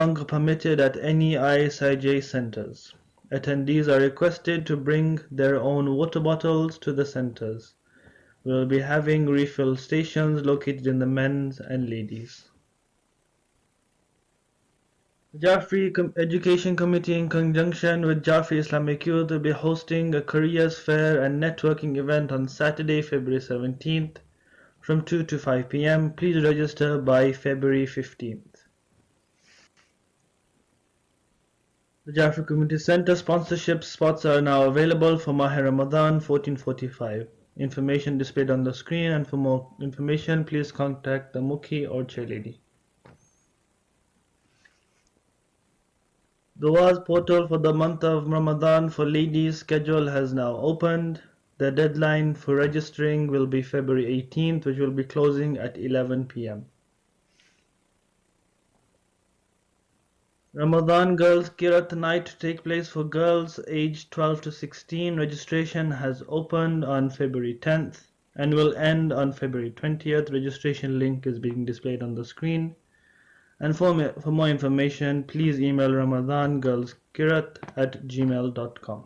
longer permitted at any ISIJ centers. Attendees are requested to bring their own water bottles to the centers. We will be having refill stations located in the men's and ladies. The Jaffari Education Committee, in conjunction with Jaffari Islamic Youth, will be hosting a careers fair and networking event on Saturday, February 17th from 2 to 5 p.m. Please register by February 15th. The Jaffari Community Center sponsorship spots are now available for Maha Ramadan 1445. Information displayed on the screen, and for more information please contact the Mukhi or Chairlady. The Dua's portal for the month of Ramadan for ladies schedule has now opened. The deadline for registering will be February 18th, which will be closing at 11 p.m. Ramadan Girls Qiraat Night to take place for girls aged 12 to 16. Registration has opened on February 10th and will end on February 20th. Registration link is being displayed on the screen. And for more information, please email ramadangirlsqiraat@gmail.com.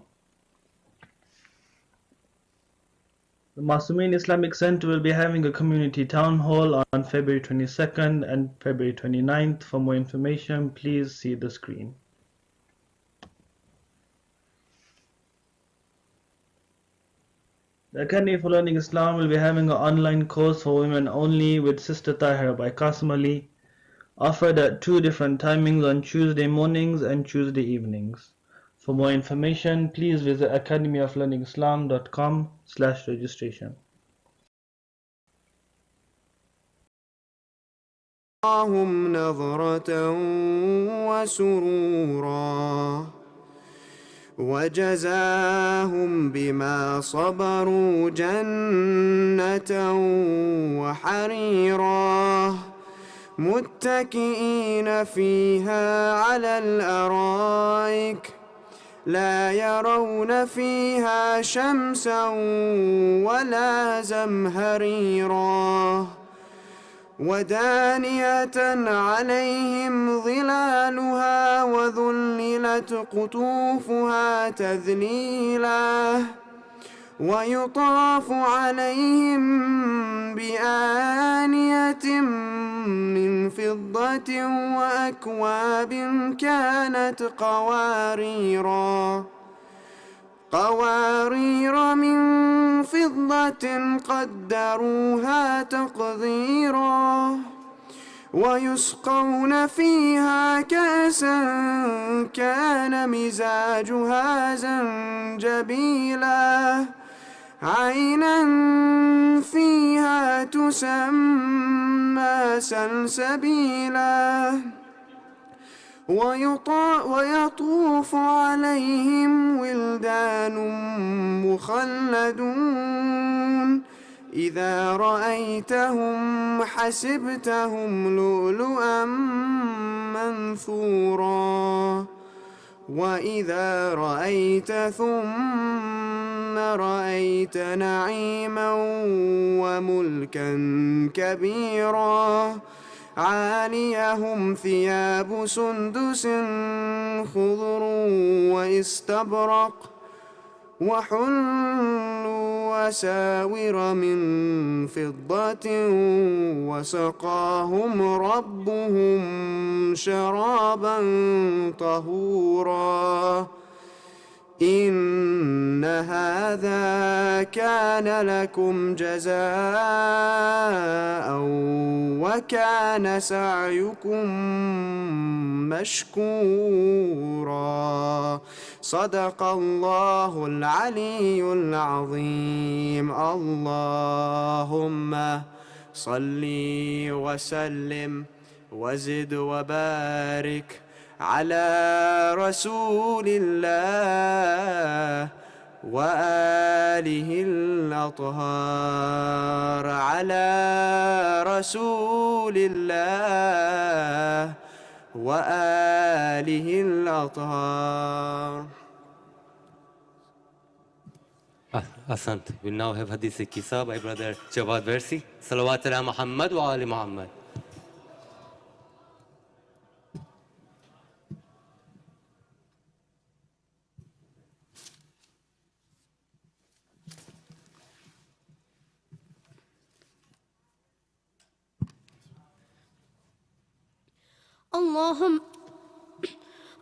The Masumeen Islamic Center will be having a community town hall on February 22nd and February 29th. For more information, please see the screen. The Academy for Learning Islam will be having an online course for women only with Sister Tahira by Qasim Ali, offered at 2 different timings on Tuesday mornings and Tuesday evenings. For more information, please visit academyoflearningislam.com/registration. هم نظرة وسرورا وجزاهم بما صبروا جنة وحريرا متكئين فيها على الأرائك لا يرون فيها شمسا ولا زمهريرا ودانية عليهم ظلالها وذللت قطوفها تذليلا ويطاف عليهم بآنية من فضة وأكواب كانت قوارير من فضة قدروها تقديرا ويسقون فيها كأسا كان مزاجها زنجبيلا عينا فيها تسمى سلسبيلا ويطوف عليهم ولدان مخلدون إذا رأيتهم حسبتهم لؤلؤا منثورا وإذا رأيت ثم رأيت نعيما وملكا كبيرا عاليهم ثياب سندس خضر واستبرق وحلوا أساور من فضة وسقاهم ربهم شرابا طهورا إن هذا كان لكم جزاء وكان سعيكم مشكورا صدق الله العلي العظيم اللهم صل وسلم وزد وبارك على رسول الله وآله الأطهار على رسول الله وآله الأطهار. Asante. We now have Hadith Kisa by Brother Jawad Versi. Salawat ala Muhammad wa ali Muhammad.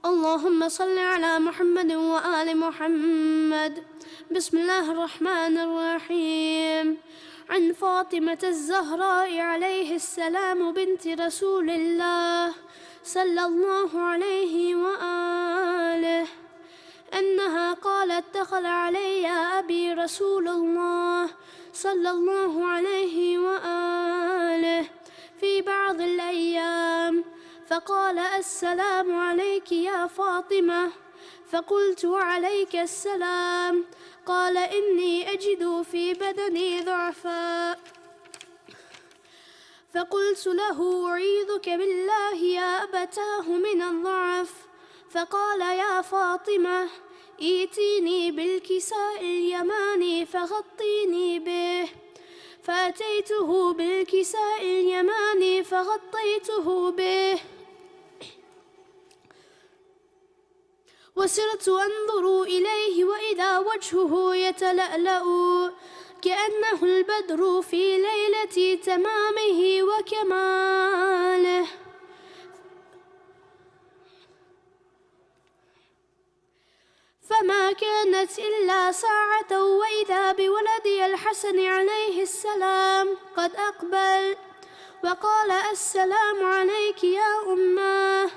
اللهم صل على محمد وآل محمد. بسم الله الرحمن الرحيم. عن فاطمة الزهراء عليه السلام بنت رسول الله صلى الله عليه وآله أنها قالت: دخل علي أبي رسول الله صلى الله عليه وآله في بعض الأيام فقال: السلام عليك يا فاطمة. فقلت: وعليك السلام. قال: إني أجد في بدني ضعفا. فقلت له: أعيذك بالله يا أبتاه من الضعف. فقال: يا فاطمة، ائتيني بالكساء اليماني فغطيني به. فأتيته بالكساء اليماني فغطيته به، وسرت أنظر إليه وإذا وجهه يتلألأ كأنه البدر في ليلة تمامه وكماله. فما كانت إلا ساعة وإذا بولدي الحسن عليه السلام قد أقبل وقال: السلام عليك يا أماه.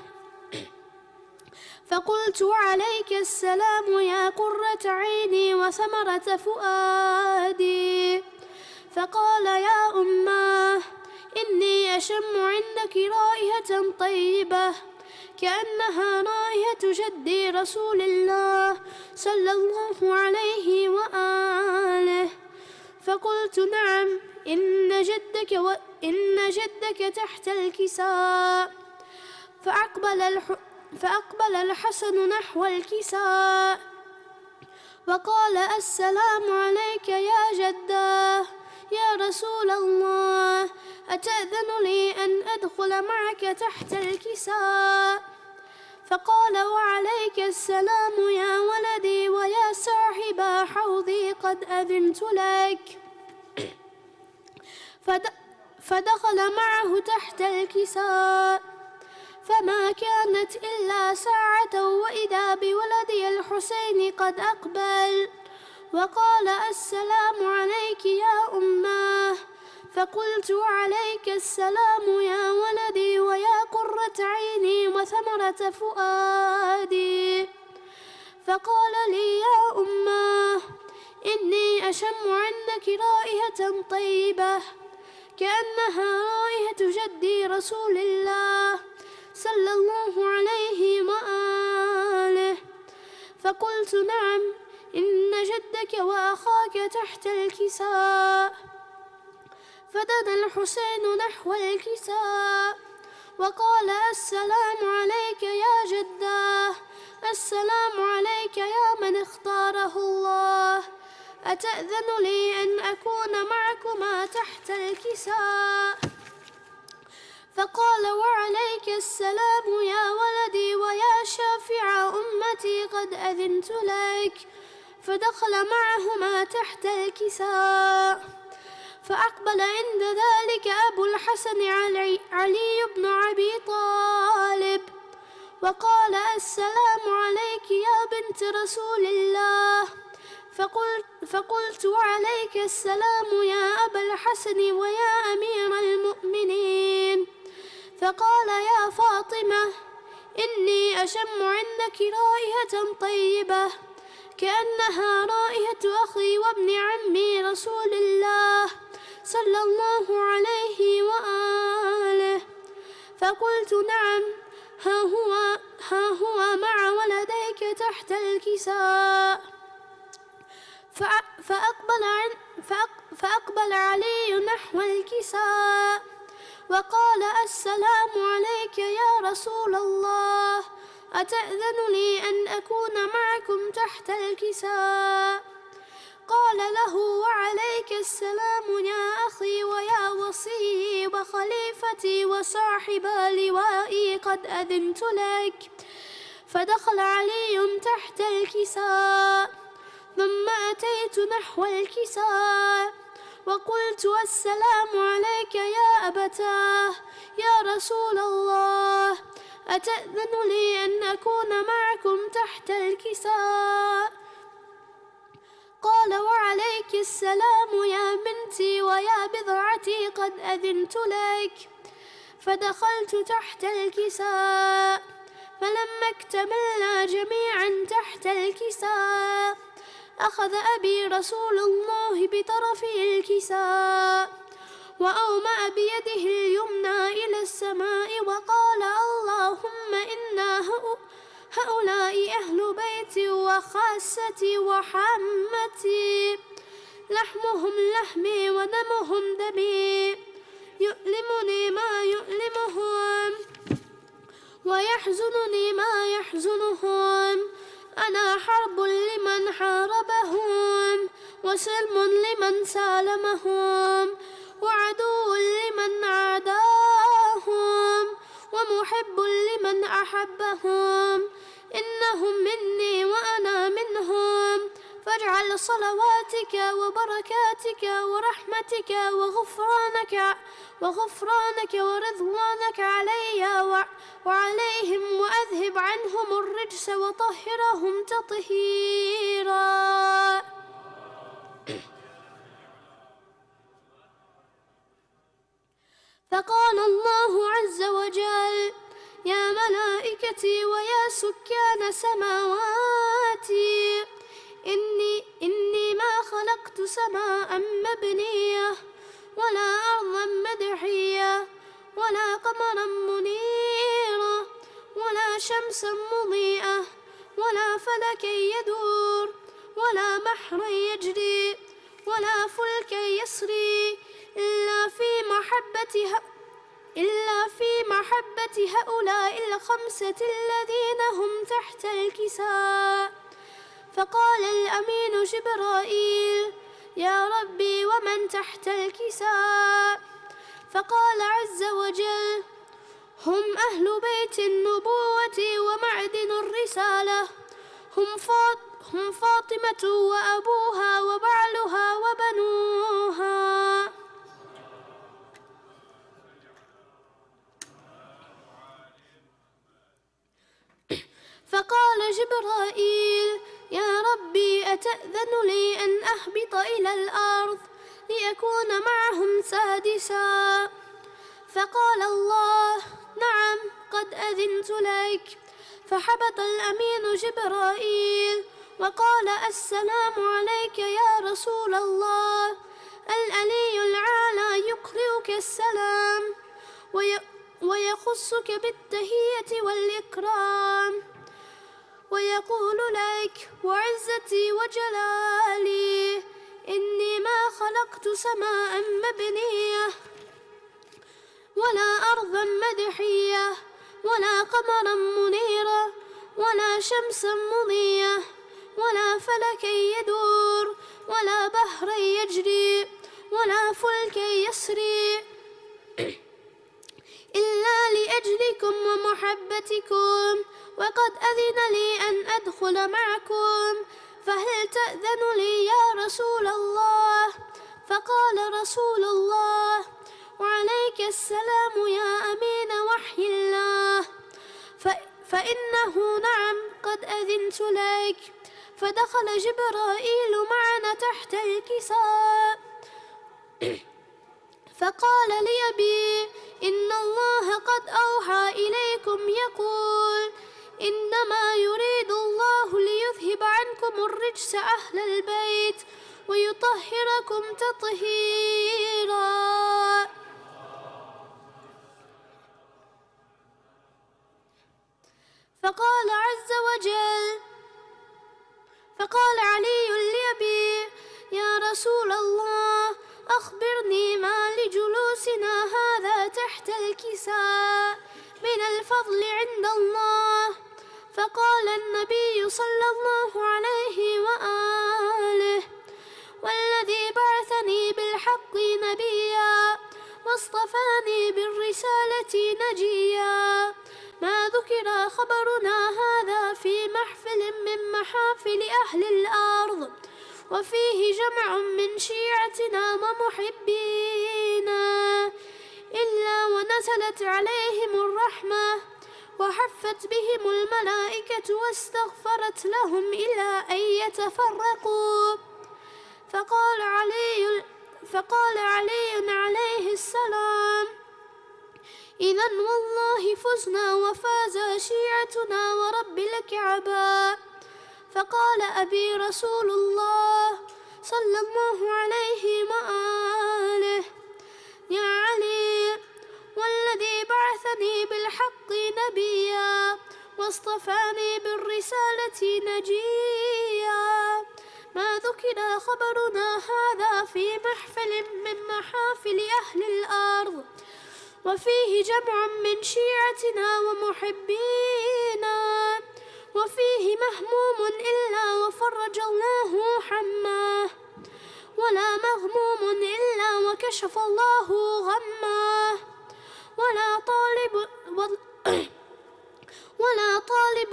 فقلت: وعليك السلام يا قرة عيني وثمرة فؤادي. فقال: يا أماه، إني أشم عندك رائحة طيبة كأنها رائحة جدي رسول الله صلى الله عليه وآله. فقلت: نعم، إن جدك تحت الكساء. فأقبل الحسن نحو الكساء وقال: السلام عليك يا جداه يا رسول الله، أتأذن لي أن أدخل معك تحت الكساء؟ فقال: وعليك السلام يا ولدي ويا صاحب حوضي، قد أذنت لك. فدخل معه تحت الكساء. فما كانت إلا ساعة وإذا بولدي الحسين قد أقبل وقال: السلام عليك يا أماه. فقلت: وعليك السلام يا ولدي ويا قرة عيني وثمرة فؤادي. فقال لي: يا أماه، إني أشم عندك رائحة طيبة كأنها رائحة جدي رسول الله صلى الله عليه وآله. فقلت: نعم، إن جدك وأخاك تحت الكساء. فدنا الحسين نحو الكساء وقال: السلام عليك يا جداه، السلام عليك يا من اختاره الله، أتأذن لي أن أكون معكما تحت الكساء؟ فقال: وعليك السلام يا ولدي ويا شافع أمتي، قد أذنت لك. فدخل معهما تحت الكساء. فأقبل عند ذلك أبو الحسن علي بن أبي طالب وقال: السلام عليك يا بنت رسول الله. فقلت: وعليك السلام يا أبا الحسن ويا أمير المؤمنين. فقال: يا فاطمة، إني أشم عندك رائحة طيبة كأنها رائحة أخي وابن عمي رسول الله صلى الله عليه وآله. فقلت: نعم، ها هو مع ولديك تحت الكساء. فأقبل علي نحو الكساء وقال: السلام عليك يا رسول الله، أتأذن لي أن أكون معكم تحت الكساء؟ قال له: وعليك السلام يا أخي ويا وصي وخليفتي وصاحب لوائي، قد أذنت لك. فدخل علي تحت الكساء ثم أتيت نحو الكساء وقلت: السلام عليك يا أبتاه يا رسول الله، أتأذن لي أن أكون معكم تحت الكساء؟ قال وعليك السلام يا بنتي ويا بضعتي قد أذنت لك. فدخلت تحت الكساء، فلما اكتملنا جميعا تحت الكساء أخذ أبي رسول الله بطرف الكساء وأومأ بيده اليمنى إلى السماء وقال اللهم إنا هؤلاء أهل بيتي وخاصتي وحامتي، لحمهم لحمي ودمهم دمي، يؤلمني ما يؤلمهم ويحزنني ما يحزنهم، أنا حرب لمن حاربهم وسلم لمن سالمهم وعدو لمن عاداهم ومحب لمن أحبهم، إنهم مني وأنا منهم، فاجعل صلواتك وبركاتك ورحمتك وغفرانك ورضوانك علي وعليهم وأذهب عنهم الرجس وطهرهم تطهيرا. فقال الله عز وجل يا ملائكتي ويا سكان سماواتي إني ما خلقت سماء مبنية ولا أرضا مدحية ولا قمرا منيرا ولا شمسا مضيئة ولا فلكا يدور ولا بحرا يجري ولا فلكا يسري إلا في محبة هؤلاء الخمسة الذين هم تحت الكساء. فقال الأمين جبرائيل يا ربي ومن تحت الكساء؟ فقال عز وجل هم أهل بيت النبوة ومعدن الرسالة، هم فاطمة وأبوها وبعلها وبنوها. فقال جبرائيل يا ربي أتأذن لي أن أهبط إلى الأرض لأكون معهم سادسا؟ فقال الله نعم قد أذنت لك. فحبط الأمين جبرائيل وقال السلام عليك يا رسول الله، الألي العالى يقرئك السلام ويخصك بالتهية والإكرام ويقول لك وعزتي وجلالي إني ما خلقت سماء مبنية ولا أرضا مدحية ولا قمرا منيرا ولا شمسا مضية ولا فلكا يدور ولا بحرا يجري ولا فلكا يسري إلا لأجلكم ومحبتكم، وقد أذن لي أن أدخل معكم، فهل تأذن لي يا رسول الله؟ فقال رسول الله وعليك السلام يا أمين وحي الله، فإنه نعم قد أذنت لك. فدخل جبرائيل معنا تحت الكساء فقال لأبي إن الله قد أوحى إليكم يقول إنما يريد الله ليذهب عنكم الرجس أهل البيت ويطهركم تطهيرا. فقال عز وجل فقال علي لأبي يا رسول الله أخبرني ما لجلوسنا هذا تحت الكساء من الفضل عند الله. فقال النبي صلى الله عليه وآله والذي بعثني بالحق نبيا واصطفاني بالرسالة نجيا ما ذكر خبرنا هذا في محفل من محافل أهل الأرض وفيه جمع من شيعتنا ومحبينا إلا ونزلت عليهم الرحمة وحفت بهم الملائكة واستغفرت لهم إلى أن يتفرقوا. فقال علي عليه السلام: إذا والله فزنا وفاز شيعتنا ورب الكعبة. فقال أبي رسول الله صلى الله عليه وآله: يا علي، والذي بعثني بالحق نبيا واصطفاني بالرسالة نجيا، ما ذكر خبرنا هذا في محفل من محافل أهل الأرض، وفيه جمع من شيعتنا ومحبينا، وفيه مهموم إلا وفرج الله حماه، ولا مغموم إلا وكشف الله غماه، ولا طالب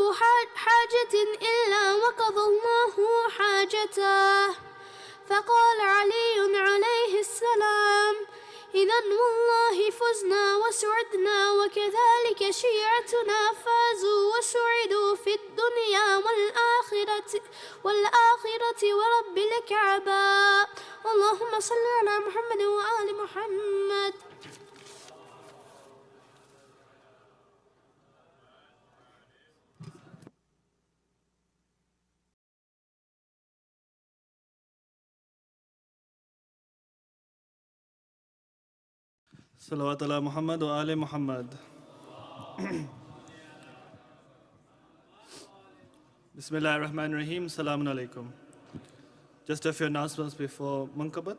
حاجة إلا وقضى الله حاجته. فقال علي عليه السلام: إذا والله فزنا وسعدنا، وكذلك شيعتنا فازوا وسعدوا في الدنيا والآخرة ورب الكعبة. اللهم صل على محمد وآل محمد. Salawat ala Muhammad wa ali Muhammad. Bismillah ar-Rahman ar-Rahim. Salamun alaikum. Just a few announcements before Munkabat.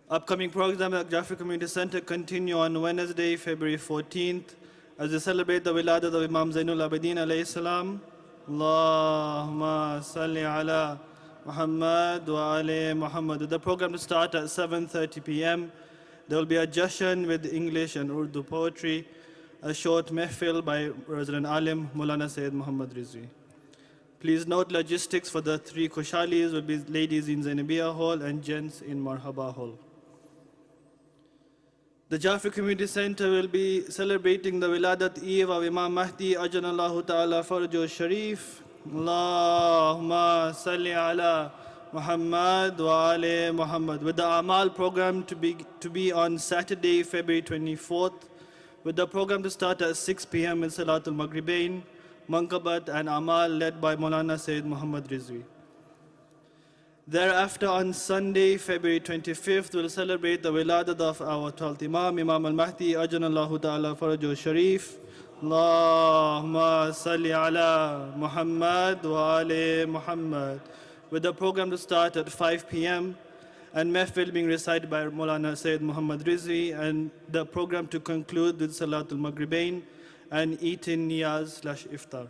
Upcoming programs at Jaffari Community Center continue on Wednesday, February 14th, as we celebrate the Wiladat of Imam Zainul Abidin alayhi salam. Allahumma salli ala Muhammad wa ali Muhammad. The program will start at 7:30 p.m. There will be a Jashan with English and Urdu poetry, a short mehfil by Resident Alim Maulana Sayyid Muhammad Rizvi. Please note logistics for the 3 Kushalis will be ladies in Zainabiyya Hall and gents in Marhaba Hall. The Jaffari Community Center will be celebrating the Wiladat Eve of Imam Mahdi Ajanallahu Ta'ala Farjo Sharif. Allahumma salli ala Muhammad wa ali Muhammad. With the Amal program to be on Saturday, February 24th, with the program to start at 6 p.m. in Salatul Maghribain, Munkabat and Amal led by Maulana Sayyid Muhammad Rizvi. Thereafter on Sunday, February 25th, we'll celebrate the Wiladat of our 12th Imam, Imam al-Mahdi Ajanallahu Ta'ala Farjo Sharif. Allahumma salli ala Muhammad wa ali Muhammad. With the program to start at 5 p.m. and mehfil being recited by Maulana Sayyid Muhammad Rizvi, and the program to conclude with Salatul Maghribain and eat-in niyaz/iftar.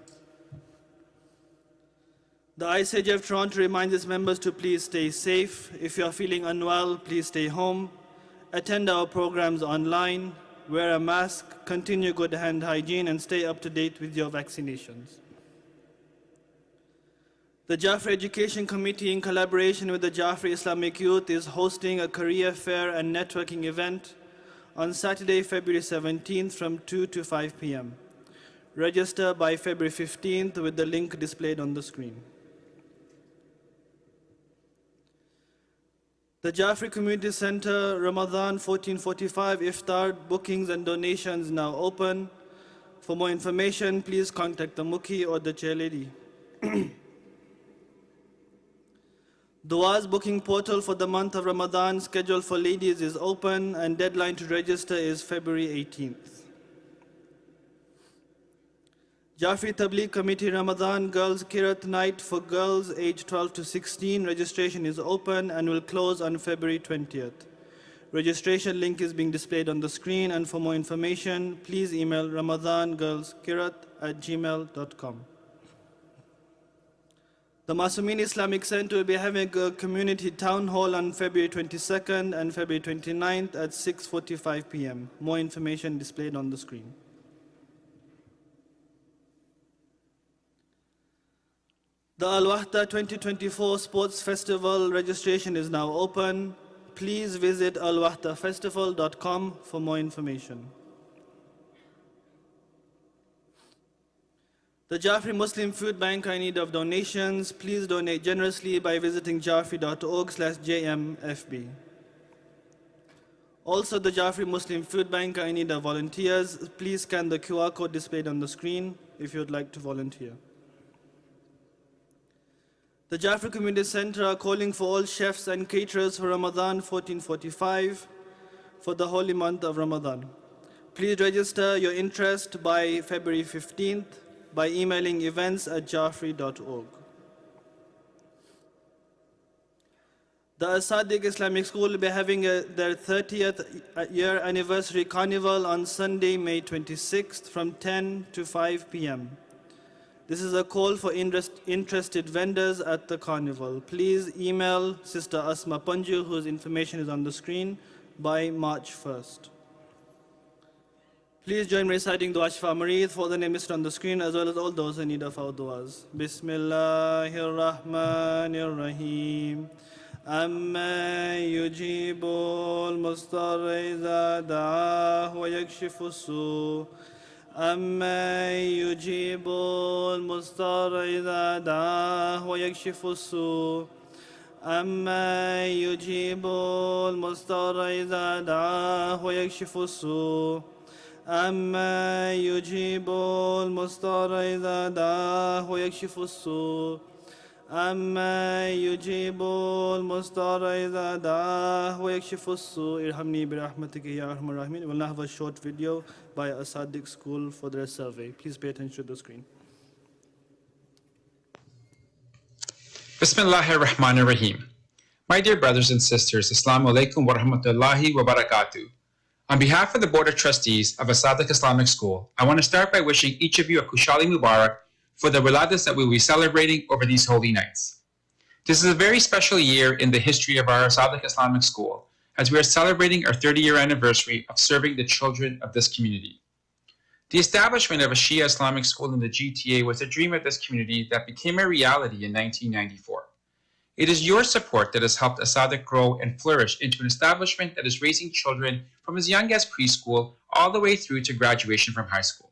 The ICJF Toronto reminds its members to please stay safe. If you are feeling unwell, please stay home. Attend our programs online, wear a mask, continue good hand hygiene, and stay up to date with your vaccinations. The Jaffari Education Committee, in collaboration with the Jaffari Islamic Youth, is hosting a career fair and networking event on Saturday, February 17th from 2 to 5 p.m. Register by February 15th with the link displayed on the screen. The Jaffari Community Center Ramadan 1445 Iftar bookings and donations now open. For more information, please contact the Mukhi or the chairlady. Dua's booking portal for the month of Ramadan scheduled for ladies is open and deadline to register is February 18th. Jaffari Tabligh Committee Ramadan Girls Kirat Night for girls aged 12 to 16. Registration is open and will close on February 20th. Registration link is being displayed on the screen, and for more information, please email ramadangirlskirat@gmail.com. The Masumeen Islamic Center will be having a community town hall on February 22nd and February 29th at 6:45 p.m. More information displayed on the screen. The Al-Wahda 2024 Sports Festival registration is now open. Please visit alwahdafestival.com for more information. The Jaffari Muslim Food Bank are in need of donations. Please donate generously by visiting jaffari.org/jmfb. Also, the Jaffari Muslim Food Bank are in need of volunteers. Please scan the QR code displayed on the screen if you would like to volunteer. The Jaffari Community Center are calling for all chefs and caterers for Ramadan 1445 for the holy month of Ramadan. Please register your interest by February 15th by emailing events@jaffari.org. The As-Sadiq Islamic School will be having their 30th year anniversary carnival on Sunday, May 26th from 10 to 5 p.m. This is a call for interested vendors at the carnival. Please email Sister Asma Panju, whose information is on the screen, by March 1st. Please join me reciting Dua Shifa Mareed for the name listed on the screen, as well as all those in need of our duas. Bismillahir Rahmanir Rahim. أَمَّن يُجِيبُ الْمُضْطَرَّ إِذَا دَعَاهُ وَيَكْشِفُ السُّوءَ أَمَّن يُجِيبُ الْمُضْطَرَّ إِذَا دَعَاهُ وَيَكْشِفُ السُّوءَ أَمَّن يُجِيبُ الْمُضْطَرَّ إِذَا دَعَاهُ وَيَكْشِفُ السُّوءَ أَمَّن يُجِيبُ الْمُضْطَرَّ إِذَا دَعَاهُ وَيَكْشِفُ السُّوءَ أَمَّن يُجِيبُ الْمُضْطَرَّ إِذَا دَعَاهُ وَيَكْشِفُ السُّوءَ ارْحَمْنِي بِرَحْمَتِكَ يَا أَرْحَمَ الرَّاحِمِينَ. We'll now have a short video by As-Sadiq School for their survey. Please pay attention to the screen. Bismillahir Rahmanir Rahim. My dear brothers and sisters, Assalamu alaikum wa rahmatullahi wa barakatuh. On behalf of the Board of Trustees of As-Sadiq Islamic School, I want to start by wishing each of you a Kushali Mubarak for the Wiladas that we will be celebrating over these holy nights. This is a very special year in the history of our As-Sadiq Islamic School, as we are celebrating our 30-year anniversary of serving the children of this community. The establishment of a Shia Islamic school in the GTA was a dream of this community that became a reality in 1994. It is your support that has helped As-Sadiq grow and flourish into an establishment that is raising children from as young as preschool all the way through to graduation from high school.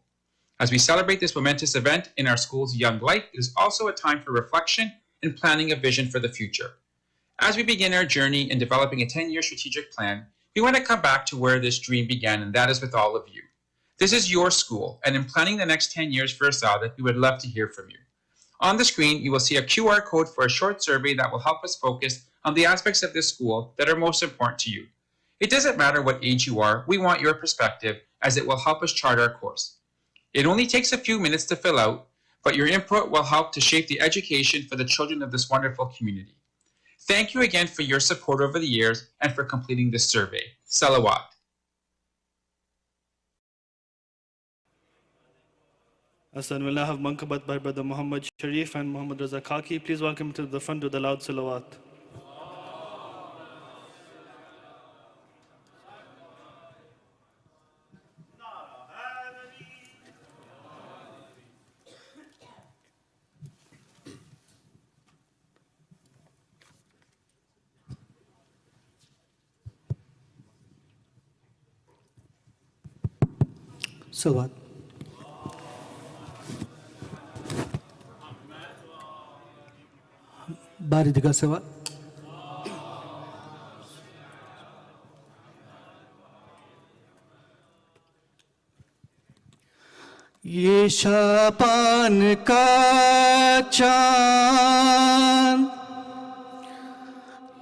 As we celebrate this momentous event in our school's young life, it is also a time for reflection and planning a vision for the future. As we begin our journey in developing a 10-year strategic plan, we want to come back to where this dream began, and that is with all of you. This is your school, and in planning the next 10 years for As-Sadiq, we would love to hear from you. On the screen, you will see a QR code for a short survey that will help us focus on the aspects of this school that are most important to you. It doesn't matter what age you are, we want your perspective, as it will help us chart our course. It only takes a few minutes to fill out, but your input will help to shape the education for the children of this wonderful community. Thank you again for your support over the years and for completing this survey. Salawat. Hassan will now have mankabat by Brother Muhammad Sharif and Muhammad Raza Khaki. Please welcome to the front with the loud salawat. Salawat. बारिदगा सवाल ये शाबान का चांद,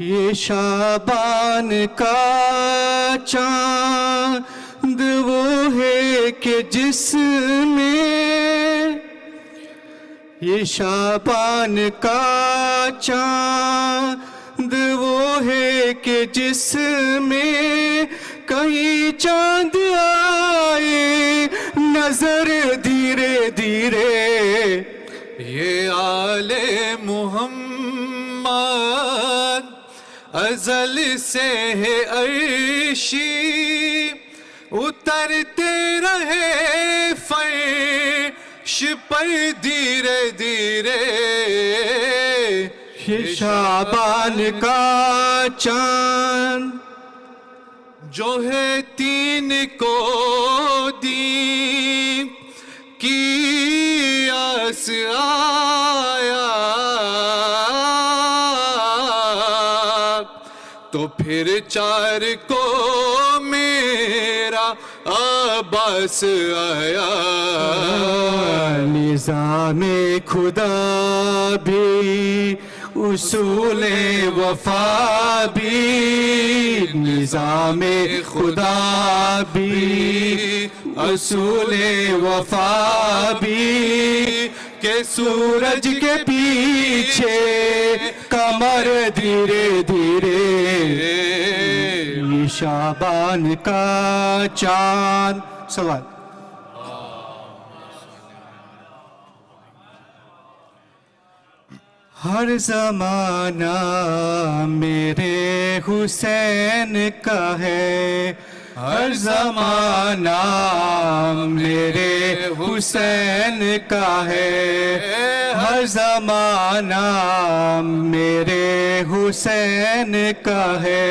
ये शाबान का चांद वो है कि जिसमें, ये शाबान का चांद वो है कि जिसमें कहीं चांद आए नजर धीरे धीरे। ये आले मुहम्मद अज़ल से है अर्शी, उतरते रहे फर्श पर धीरे धीरे। ये शाबान का चांद जो है तीन को दी की کس آیا تو پھر چار کو میرا عباس آیا. نظام خدا بھی اصول وفا بھی, نظام خدا بھی اصول وفا بھی, کہ سورج کے پیچھے کمر دھیرے دھیرے, یہ شعبان کا چاند. سوال. ہر زمانہ میرے حسین کا ہے, ہر زمانہ میرے حسین کا ہے, ہر زمانہ میرے حسین کا ہے,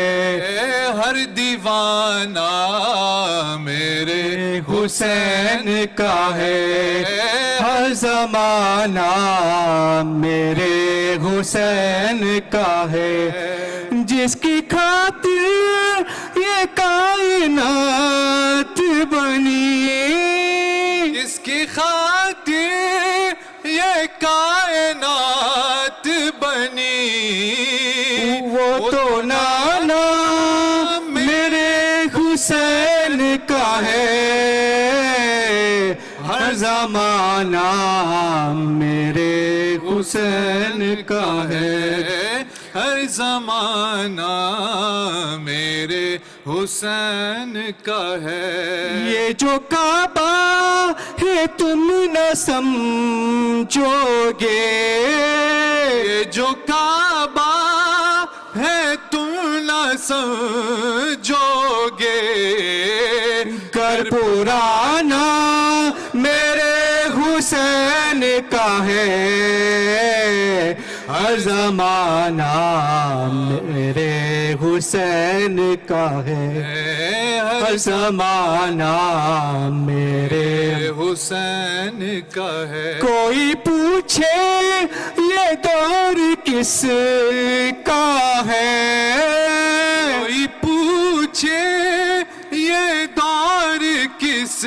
ہر دیوانہ میرے حسین کا ہے, ہر زمانہ میرے حسین کا ہے. جس کی خاطر یہ کائنات بنی, جس کی خاطر یہ کائنات بنی, وہ تو نانا میرے حسین کا ہے, ہر زمانہ میرے حسین کا ہے, ہر زمانہ میرے حسین کا ہے. یہ جو کعبہ ہے تم نہ سمجھو گے, یہ جو کعبہ ہے تم نہ سمجھو گے, گھر پرانا میرے حسین کا ہے, ہر زمانہ میرے حسین کا ہے, ہر زمانہ میرے حسین کا ہے. کوئی پوچھے یہ دور کس کا ہے, کوئی پوچھے یہ دور کس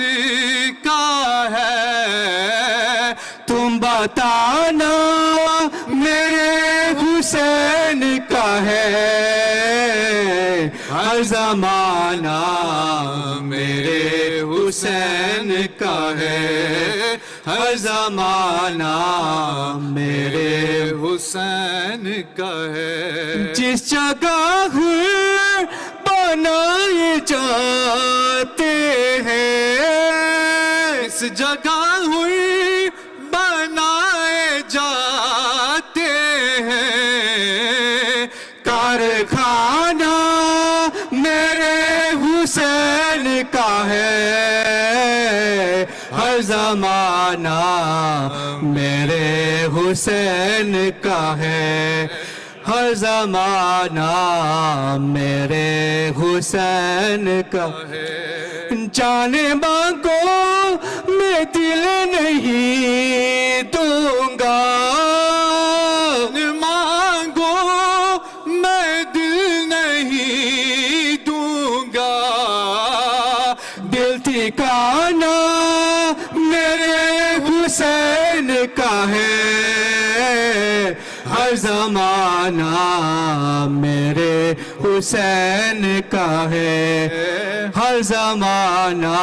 کا ہے, تم بتانا میرے حسین کا ہے, ہر زمانہ میرے حسین کا ہے, ہر زمانہ میرے حسین کا ہے. جس جگہ بنائے جاتے ہیں, اس جگہ ہوئی بنائے جاتے ہیں, کارخانہ میرے حسین کا ہے, ہر زمانہ میرے حسین کا ہے, ہر زمانہ میرے حسین کا ہے. جانے مانگو میں دل نہیں دوں گا, مانگو میں دل نہیں دوں گا, دل ٹھکانا میرے حسین کا ہے, ہر زمانہ میرے حسین کا ہے, ہر زمانہ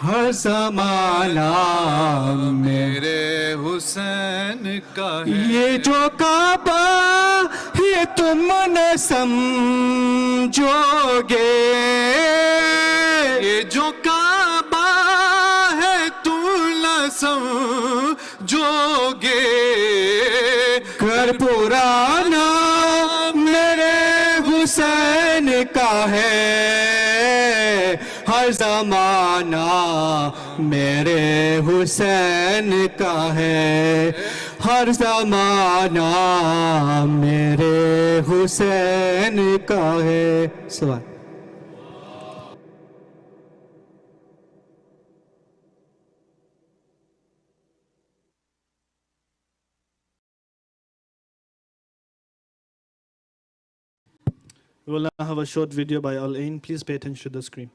ہر زمانہ میرے حسین کا ہے. یہ جو کعبہ یہ تم نہ سمجھو گے, یہ جو کعبہ ہے تم نہ سمجھو گے, گھر پرانا میرے حسین کا ہے, ہر زمانہ میرے حسین کا ہے, हर ज़माना मेरे हुसैन का है। सवाल। We will now have a short video by Al-Ain. Please pay attention to the screen.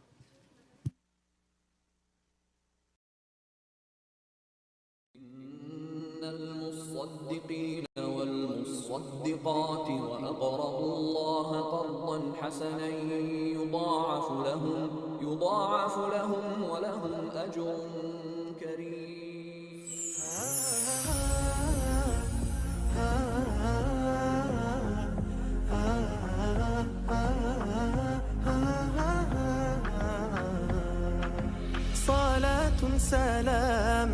المصدقين والمصدقات وأقرضوا الله قرضا حسنا يضاعف لهم ولهم أجر كريم. صلاة سلام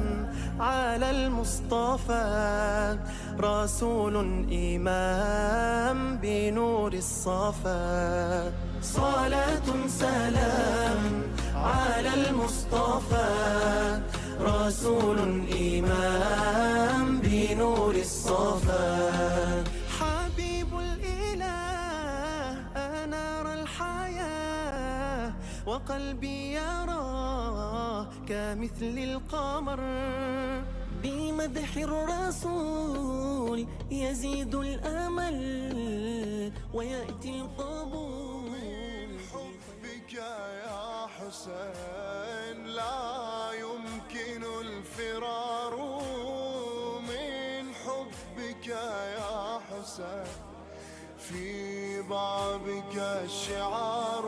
على المصطفى رسول إمام بنور الصفا. صلاة سلام على المصطفى رسول إمام بنور الصفا. حبيب الإله أنار الحياة وقلبي يراه كمثل القمر. بمدح الرسول يزيد الأمل ويأتي القبول. حبك يا حسين لا يمكن الفرار من حبك يا حسين. في بابك الشعار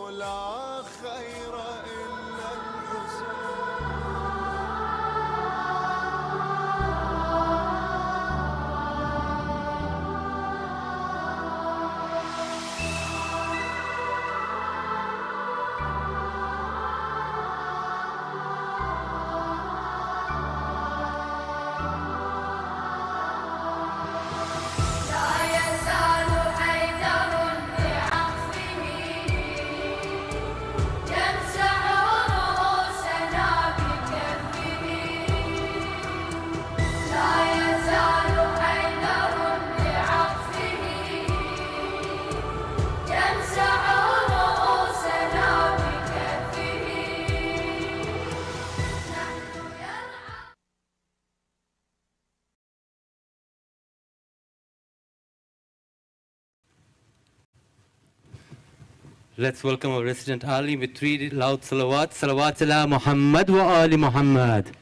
لا خير إلا الحسين. Let's welcome our resident Ali with 3 loud salawat. Salawat ala Muhammad wa ali Muhammad.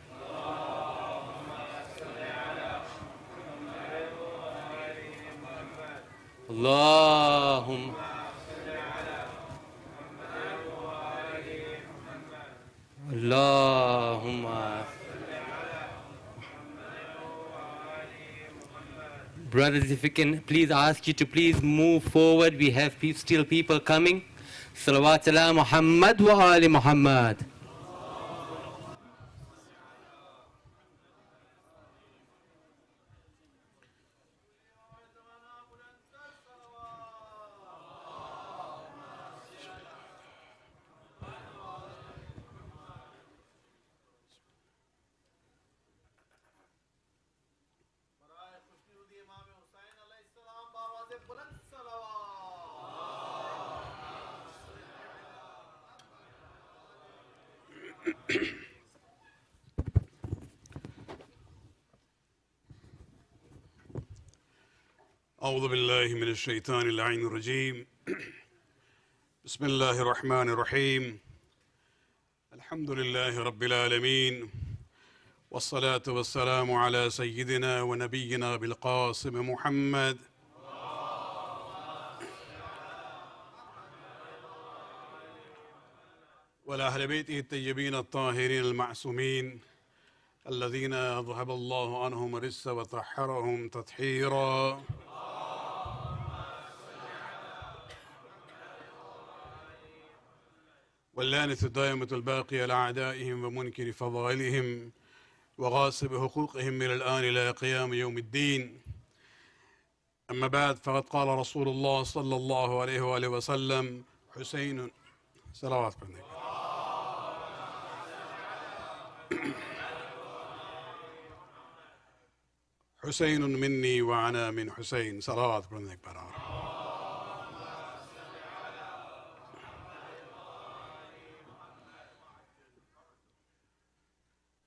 Allahumma Allahumma. Brothers, if we can please ask you to please move forward. We have still people coming. Salawat ala Muhammad wa ali Muhammad. أعوذ بالله من الشيطان اللعين الرجيم. بسم الله الرحمن الرحيم. الحمد لله رب العالمين، والصلاة والسلام على سيدنا ونبينا بالقاسم محمد وعلى أهل بيته الطيبين الطاهرين المعصومين الذين ذهب الله عنهم الرجس وطهرهم تطهيرا. واللعنة الدائمة الباقية لأعدائهم ومنكر فضائلهم وغاصب حقوقهم من الآن إلى قيام يوم الدين. أما بعد، فقد قال رسول الله صلى الله عليه وآله وسلم: حسين صلوات عليه. حسين مني وأنا من حسين. صلوات برنك Brar.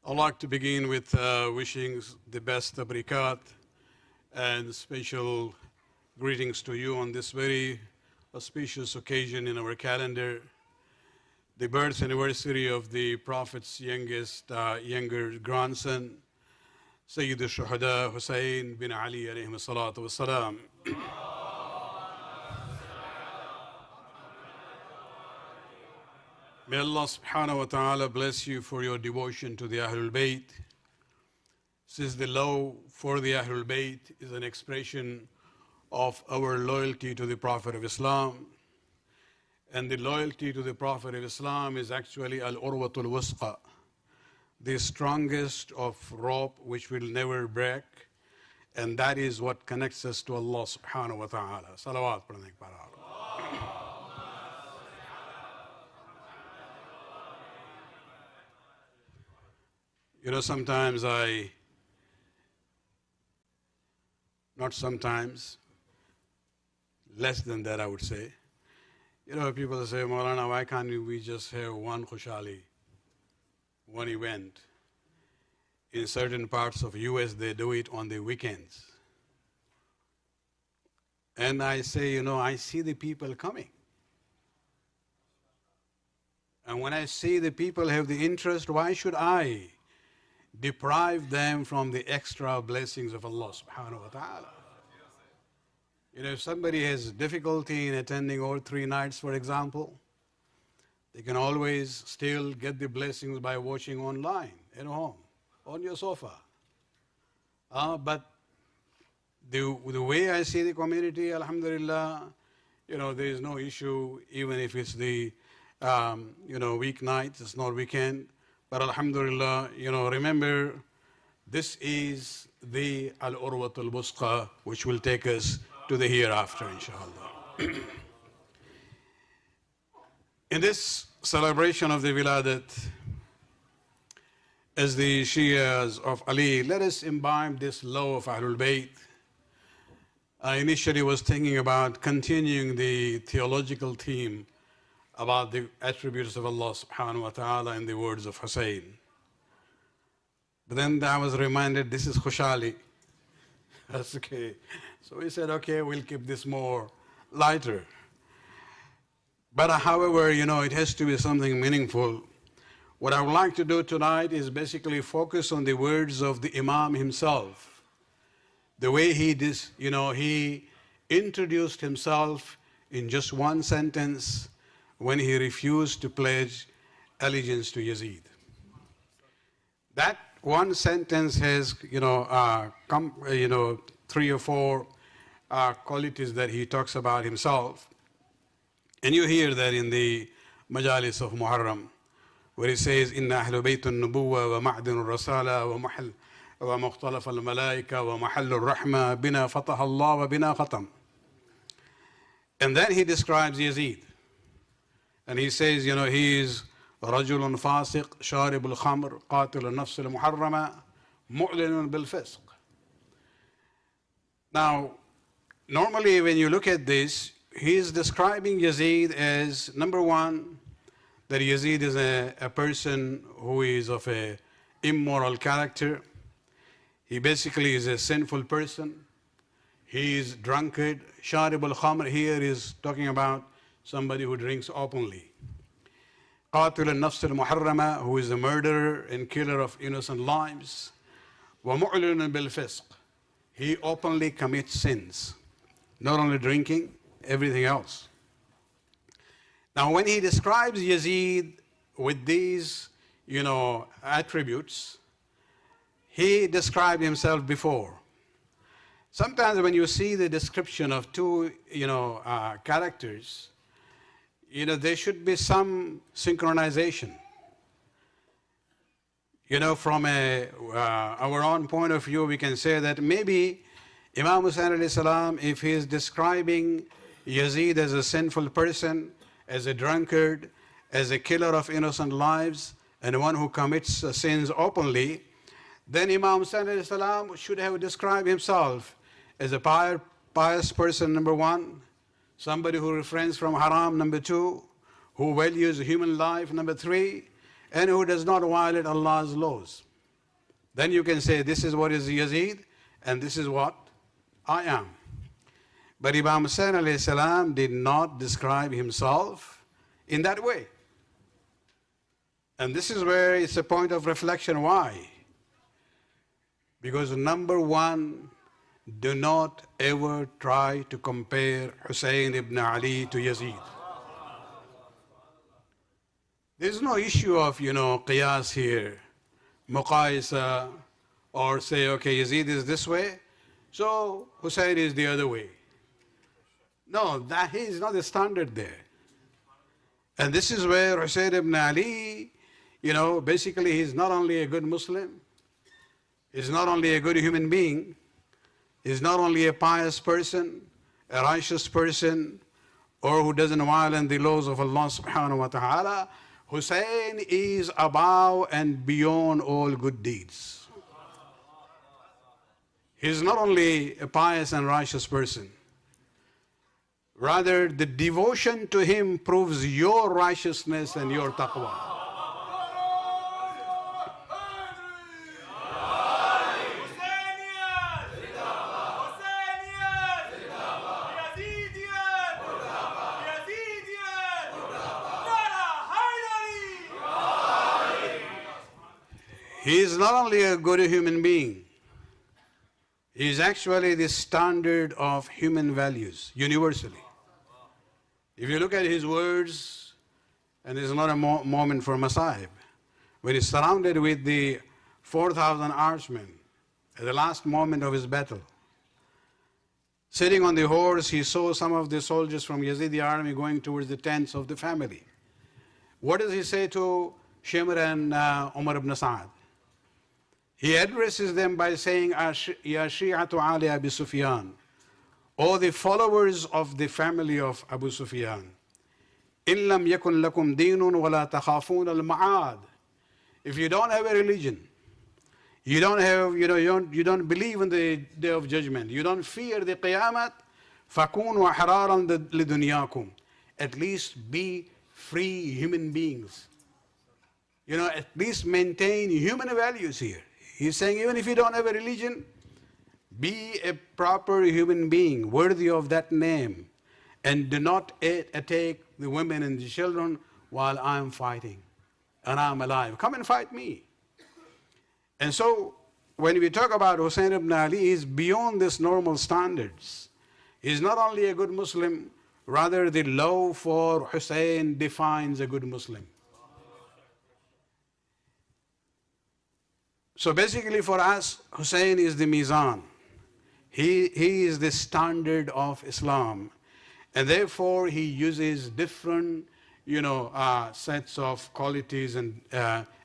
I'd like to begin with wishing the best barakat and special greetings to you on this very auspicious occasion in our calendar, the birth anniversary of the Prophet's younger grandson, Sayyid al-Shuhada Hussain bin Ali alayhi salatu wassalam. May Allah subhanahu wa ta'ala bless you for your devotion to the Ahlulbait. Since the love for the Ahlulbait is an expression of our loyalty to the Prophet of Islam, and the loyalty to the Prophet of Islam is actually al-urwatul wusqa, the strongest of rope which will never break, and that is what connects us to Allah subhanahu wa ta'ala. Salawat pranik parar. You know, sometimes not sometimes, less than that I would say. You know, people say, Maulana, why can't we just have one khushali, one event? In certain parts of US, they do it on the weekends. And I say, you know, I see the people coming. And when I see the people have the interest, why should I deprive them from the extra blessings of Allah subhanahu wa ta'ala? You know, if somebody has difficulty in attending all 3 nights, for example, they can always still get the blessings by watching online, at home, on your sofa. But the way I see the community, alhamdulillah, you know, there is no issue, even if it's the, you know, weeknight, it's not weekend. But alhamdulillah, you know, remember, this is the al-urwatul wusqa, which will take us to the hereafter, inshallah. In this celebration of the Wiladat, as the Shias of Ali, let us imbibe this love of Ahlul Bayt. I initially was thinking about continuing the theological theme about the attributes of Allah subhanahu wa ta'ala in the words of Hussain. But then I was reminded, this is Khushali. That's okay. So we said, okay, we'll keep this more lighter. But however, you know, it has to be something meaningful. What I would like to do tonight is basically focus on the words of the Imam himself. The way he introduced himself in just one sentence when he refused to pledge allegiance to Yazid. That one sentence has, 3 or 4 qualities that he talks about himself. And you hear that in the Majalis of Muharram, where he says, Inna ahlu baytun nubuwa wa ma'dinu rasala wa mukhtalaf al-malaika wa mahallu rahma bina fatah Allah wa bina khatam. And then he describes Yazid. And he says, you know, he is رجل فاسق شارب الخمر قاتل النفس المحرمة معلن بالفسق. Now, normally when you look at this, he is describing Yazid as, number one, that Yazid is a person who is of a immoral character. He basically is a sinful person. He is drunkard. Sharib al-khamr here is talking about somebody who drinks openly. Qatil al-nafs al-muharrama, who is a murderer and killer of innocent lives. Wa mu'lin bil-fisq. He openly commits sins. Not only drinking, everything else. Now when he describes Yazid with these, attributes, he described himself before. Sometimes when you see the description of 2, characters, there should be some synchronization. From our own point of view, we can say that maybe Imam Hussain alayhi salam, if he is describing Yazid as a sinful person, as a drunkard, as a killer of innocent lives, and one who commits sins openly, then Imam Hussain alayhi salam should have described himself as a pious person, number one, somebody who refrains from haram, number two, who values human life, number three, and who does not violate Allah's laws. Then you can say, this is what is Yazid, and this is what I am. But Imam Hussain alayhi salam did not describe himself in that way. And this is where it's a point of reflection. Why? Because number one, do not ever try to compare Hussein ibn Ali to Yazid. There's no issue of, qiyas here, muqayisa, or say, okay, Yazid is this way, so Hussein is the other way. No, that is not the standard there. And this is where Hussein ibn Ali, basically he's not only a good Muslim, he's not only a good human being, he's not only a pious person, a righteous person, or who doesn't violate the laws of Allah subhanahu wa ta'ala. Hussein is above and beyond all good deeds. He's not only a pious and righteous person. Rather, the devotion to him proves your righteousness and your taqwa. He is not only a good human being, he is actually the standard of human values, universally. If you look at his words, and this is not a moment for masahib, when he's surrounded with the 4,000 archmen at the last moment of his battle, sitting on the horse, he saw some of the soldiers from Yazidi army going towards the tents of the family. What does he say to Shimr and Umar ibn Sa'ad? He addresses them by saying, Ya Shi'atu Ali Abi Sufyan, O the followers of the family of Abu Sufyan, In lam yakun lakum deenun wala takhafun al-ma'ad. If you don't have a religion, you don't have, you don't believe in the day of judgment, you don't fear the qiyamat, fakunu ahraran lidunyakum. At least be free human beings. At least maintain human values here. He's saying even if you don't have a religion, be a proper human being, worthy of that name, and do not attack the women and the children while I'm fighting and I'm alive. Come and fight me. And so when we talk about Hussein ibn Ali, he's beyond these normal standards. He's not only a good Muslim, rather the love for Hussein defines a good Muslim. So basically for us, Hussein is the mizan. He is the standard of Islam. And therefore he uses different, sets of qualities and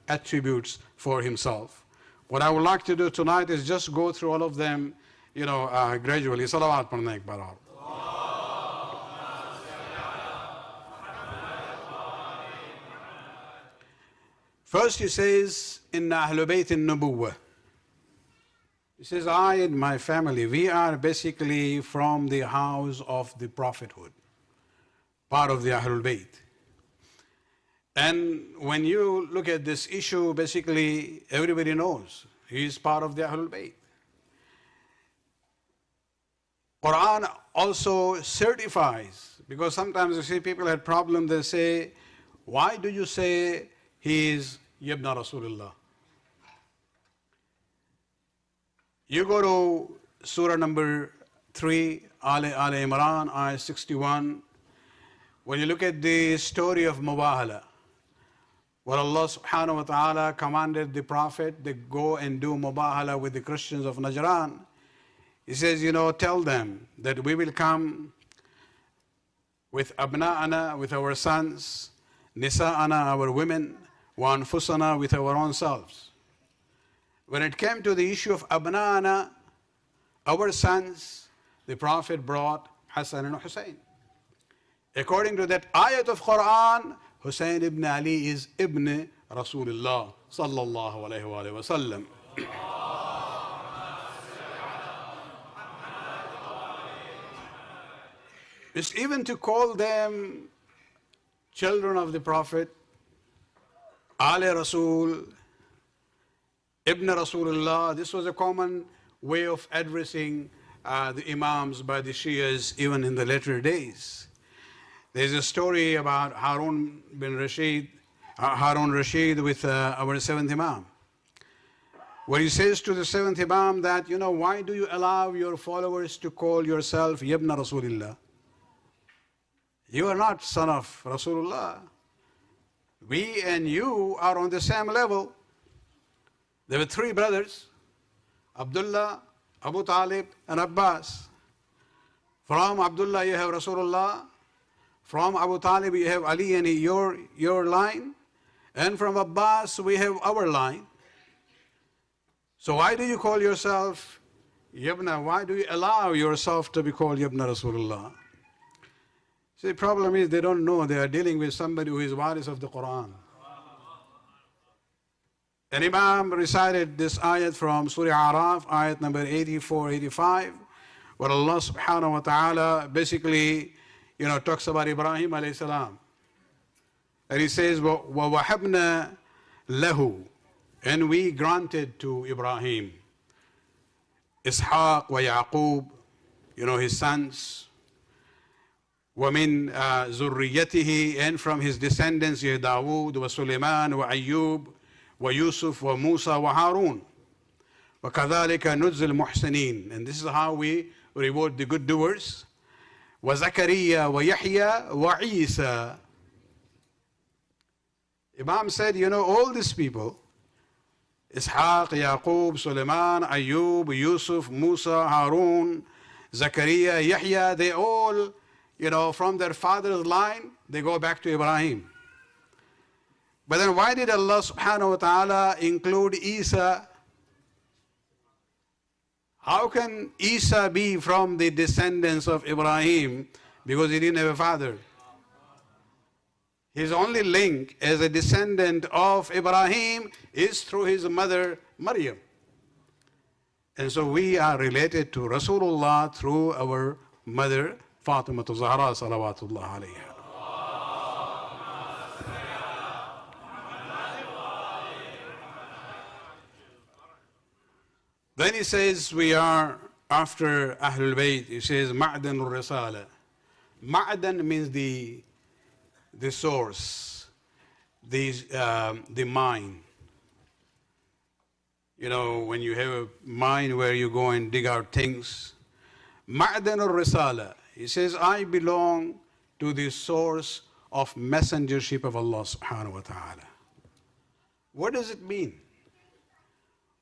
attributes for himself. What I would like to do tonight is just go through all of them, gradually. Salawat padhne ek baar aur. First he says, Inna Ahlulbait an-Nubuwwah. He says, I and my family, we are basically from the house of the prophethood, part of the Ahlulbait. And when you look at this issue, basically everybody knows he is part of the Ahlulbait. Quran also certifies, because sometimes you see people had problems, they say, why do you say he is Yabna Rasulullah? You go to Surah number 3, Al Imran, ayah 61. When you look at the story of Mubahala, where Allah subhanahu wa ta'ala commanded the Prophet to go and do Mubahala with the Christians of Najran, he says, tell them that we will come with abna'ana, with our sons, nisa'ana, our women, wa anfusana, with our own selves. When it came to the issue of abna'ana, our sons, the Prophet brought Hassan and Hussein. According to that ayat of Quran, Hussein ibn Ali is Ibn Rasulullah sallallahu alayhi wa sallam. It's even to call them children of the Prophet, Ali Rasul, Ibn Rasulullah. This was a common way of addressing the Imams by the Shias even in the later days. There's a story about Harun Rashid with our seventh Imam, where he says to the seventh Imam that, why do you allow your followers to call yourself Ibn Rasulullah? You are not son of Rasulullah. We and you are on the same level. There were three brothers, Abdullah, Abu Talib, and Abbas. From Abdullah you have Rasulullah. From Abu Talib you have Ali and your line. And from Abbas we have our line. So why do you call yourself Yabna? Why do you allow yourself to be called Yabna Rasulullah? See, the problem is they don't know they are dealing with somebody who is waris of the Quran. And Imam recited this ayat from Surah Araf, ayat number 84, 85, where Allah subhanahu wa ta'ala basically, talks about Ibrahim alayhi salam. And he says, وَوَحَبْنَا لَهُ, and we granted to Ibrahim Ishaq wa Yaqub, his sons. وَمِن ذُرِّيَّتِهِ, and from his descendants, Dawood wa Sulaiman wa Ayyub wa Yusuf wa Musa wa Harun. وَكَذَلِكَ نُزِّ الْمُحْسِنِينَ, and this is how we reward the good doers. وَزَكَرِيَّا وَيَحْيَا وَعِيسَى. Imam said, all these people, Ishaq, Yaqub, Sulaiman, Ayyub, Yusuf, Musa, Harun, Zakaria, Yahya, they all, from their father's line, they go back to Ibrahim. But then why did Allah subhanahu wa ta'ala include Isa? How can Isa be from the descendants of Ibrahim? Because he didn't have a father. His only link as a descendant of Ibrahim is through his mother, Maryam. And so we are related to Rasulullah through our mother, Fatima Zahra, salawatullah alayha. Then he says we are after Ahlulbait. He says Ma'dan al-Risala. Ma'dan means the source, the mine. When you have a mine where you go and dig out things. Ma'dan al-Risala. He says, I belong to the source of messengership of Allah subhanahu wa ta'ala. What does it mean?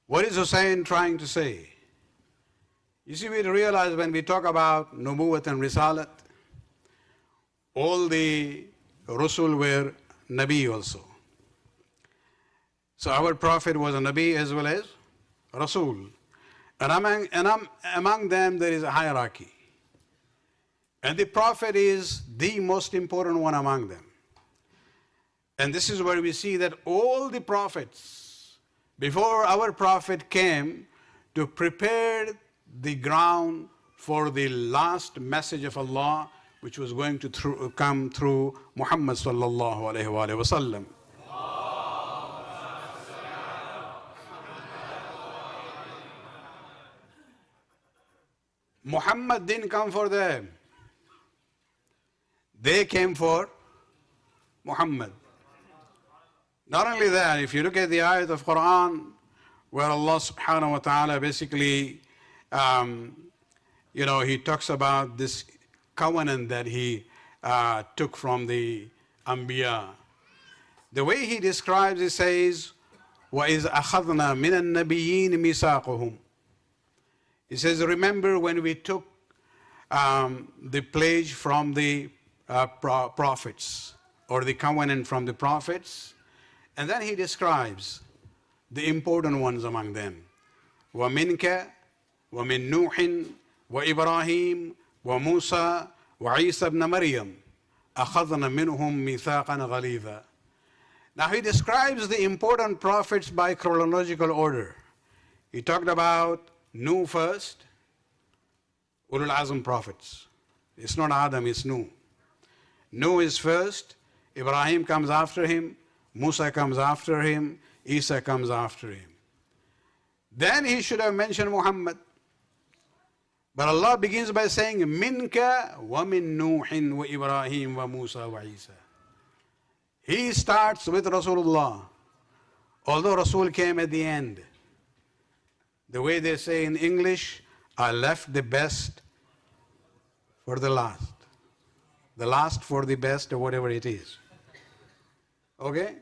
What is Hussain trying to say? You see, we realize when we talk about Nubuwwat and Risalat, all the Rasul were Nabi also. So our Prophet was a Nabi as well as Rasul. And among them there is a hierarchy. And the Prophet is the most important one among them. And this is where we see that all the prophets, before our Prophet came to prepare the ground for the last message of Allah, which was going to come through Muhammad sallallahu alayhi wa sallam. Muhammad didn't come for them. They came for Muhammad. Not only that, if you look at the ayat of Quran, where Allah subhanahu wa ta'ala basically, He talks about this covenant that He took from the Anbiya. The way He describes it says, وَإِذْ أَخَذْنَا مِنَ النَّبِيِّينَ مِيثَاقَهُم. He says, remember when we took the pledge from the prophets, or the covenant from the prophets. And then he describes the important ones among them. وَمِنْكَ وَمِن نُوحٍ وَإِبْرَاهِيمَ وَمُوسَى وَعِيسَى ابْنَ مَرْيَمَ أَخَذْنَا مِنْهُمْ مِيثَاقًا غَلِيظًا. Now he describes the important prophets by chronological order. He talked about Nuh first, Ulul Azm prophets. It's not Adam, it's Nuh. Nuh is first, Ibrahim comes after him, Musa comes after him, Isa comes after him. Then he should have mentioned Muhammad. But Allah begins by saying, Minka wa min Nuhin wa Ibrahim wa Musa wa Isa. He starts with Rasulullah, although Rasul came at the end. The way they say in English, I left the best for the last. The last for the best, or whatever it is. Okay?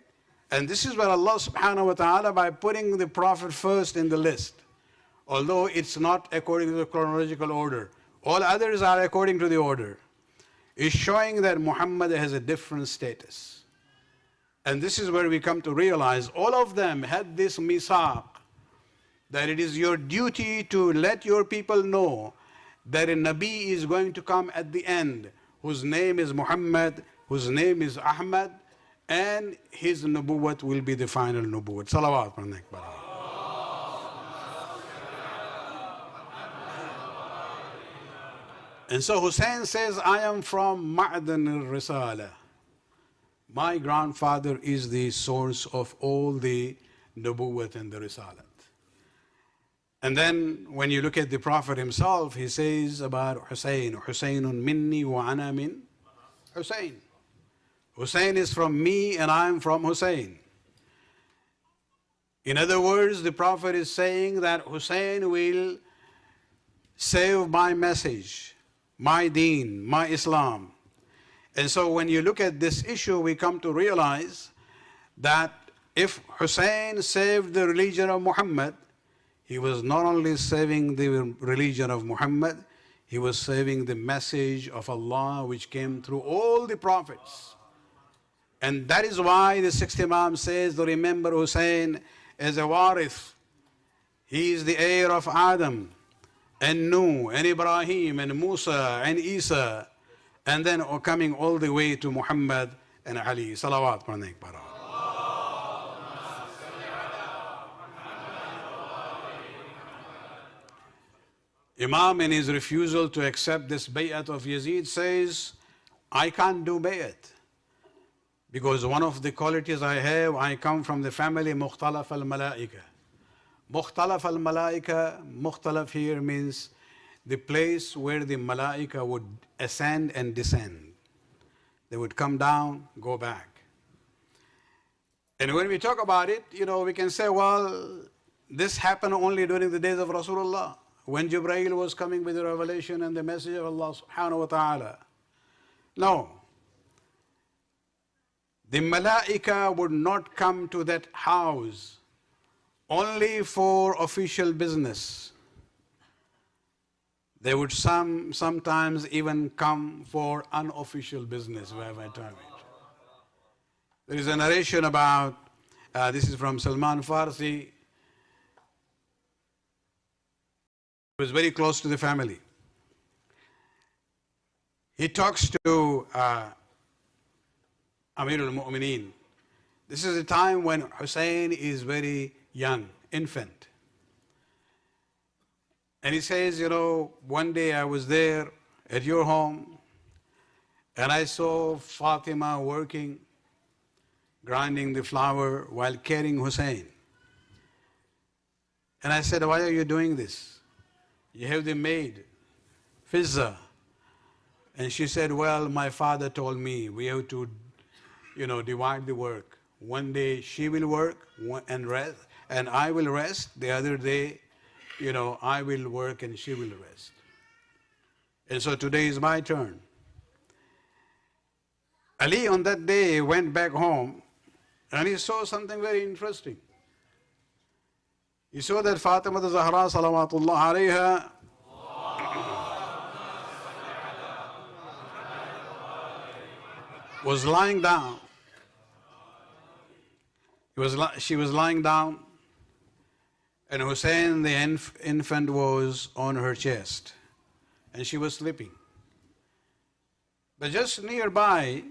And this is where Allah subhanahu wa ta'ala, by putting the Prophet first in the list, although it's not according to the chronological order, all others are according to the order, is showing that Muhammad has a different status. And this is where we come to realize all of them had this misaq, that it is your duty to let your people know that a Nabi is going to come at the end, whose name is Muhammad, whose name is Ahmad, and his nubuwwat will be the final nubuwwat. Salawat. And so Hussain says, I am from Ma'dan al-Risala. My grandfather is the source of all the nubuwwat and the risalat. And then when you look at the Prophet himself, he says about Hussain, Husainun minni wa ana min Hussain. Hussain is from me and I am from Hussain. In other words, the Prophet is saying that Hussain will save my message, my deen, my Islam. And so when you look at this issue, we come to realize that if Hussain saved the religion of Muhammad, he was not only saving the religion of Muhammad, he was saving the message of Allah which came through all the prophets. And that is why the sixth Imam says to remember Hussain as a warith. He is the heir of Adam and Nuh and Ibrahim and Musa and Isa, and then coming all the way to Muhammad and Ali. Salawat. Imam, in his refusal to accept this bay'at of Yazid, says, I can't do bay'at. Because one of the qualities I have, I come from the family Mukhtalaf al-Malaika. Mukhtalaf al-Malaika, Mukhtalaf here means the place where the Malaika would ascend and descend. They would come down, go back. And when we talk about it, we can say, well, this happened only during the days of Rasulullah, when Jibreel was coming with the revelation and the message of Allah subhanahu wa ta'ala. No. The Malaika would not come to that house only for official business. They would sometimes even come for unofficial business, where I term it. There is a narration about, this is from Salman Farsi. He was very close to the family. He talks to Amir al-Mu'mineen. This is a time when Hussain is very young, infant. And he says, one day I was there at your home and I saw Fatima working, grinding the flour while carrying Hussain. And I said, why are you doing this? You have the maid, Fizza. And she said, well, my father told me we have to, divide the work. One day she will work and rest, and I will rest. The other day, I will work and she will rest. And so today is my turn. Ali on that day went back home and he saw something very interesting. He saw that Fatima Zahra salawatullah alayha was lying down. She was lying down, and Hussain, the infant, was on her chest, and she was sleeping. But just nearby,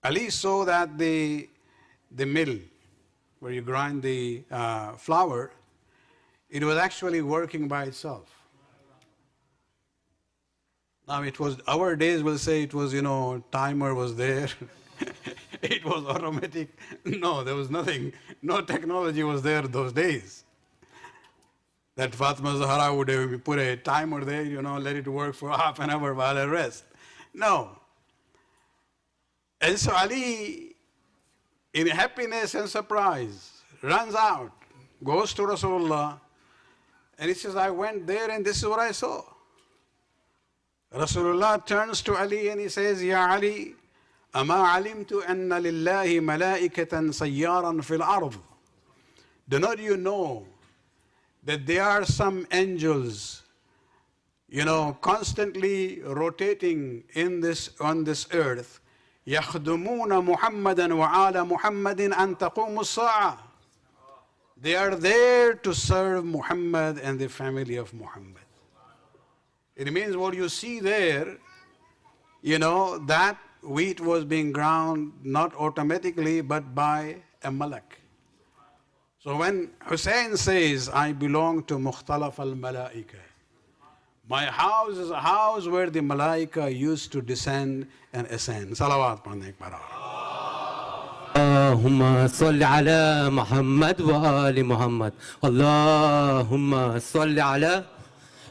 Ali saw that the mill where you grind the flour, it was actually working by itself. Now it was, our days will say it was, timer was there. It was automatic. No, there was nothing. No technology was there those days. That Fatima Zahra would put a timer there, let it work for half an hour while I rest. No. And so Ali, in happiness and surprise, runs out, goes to Rasulullah, and he says, I went there and this is what I saw. Rasulullah turns to Ali and he says, Ya Ali, أما علمت أن لله ملائكة سيارا في الأرض. Do not you know that there are some angels, constantly rotating on this earth, يخدمون محمدا وآل محمد أن تقوم الساعة. They are there to serve Muhammad and the family of Muhammad. It means what you see there, that wheat was being ground not automatically but by a malak. So when Hussain says, I belong to Mukhtalaf al-Malaika, my house is a house where the Malaika used to descend and ascend. Salawat panek para. Allahumma salli ala Muhammad wa ali Muhammad. Allahumma salli ala.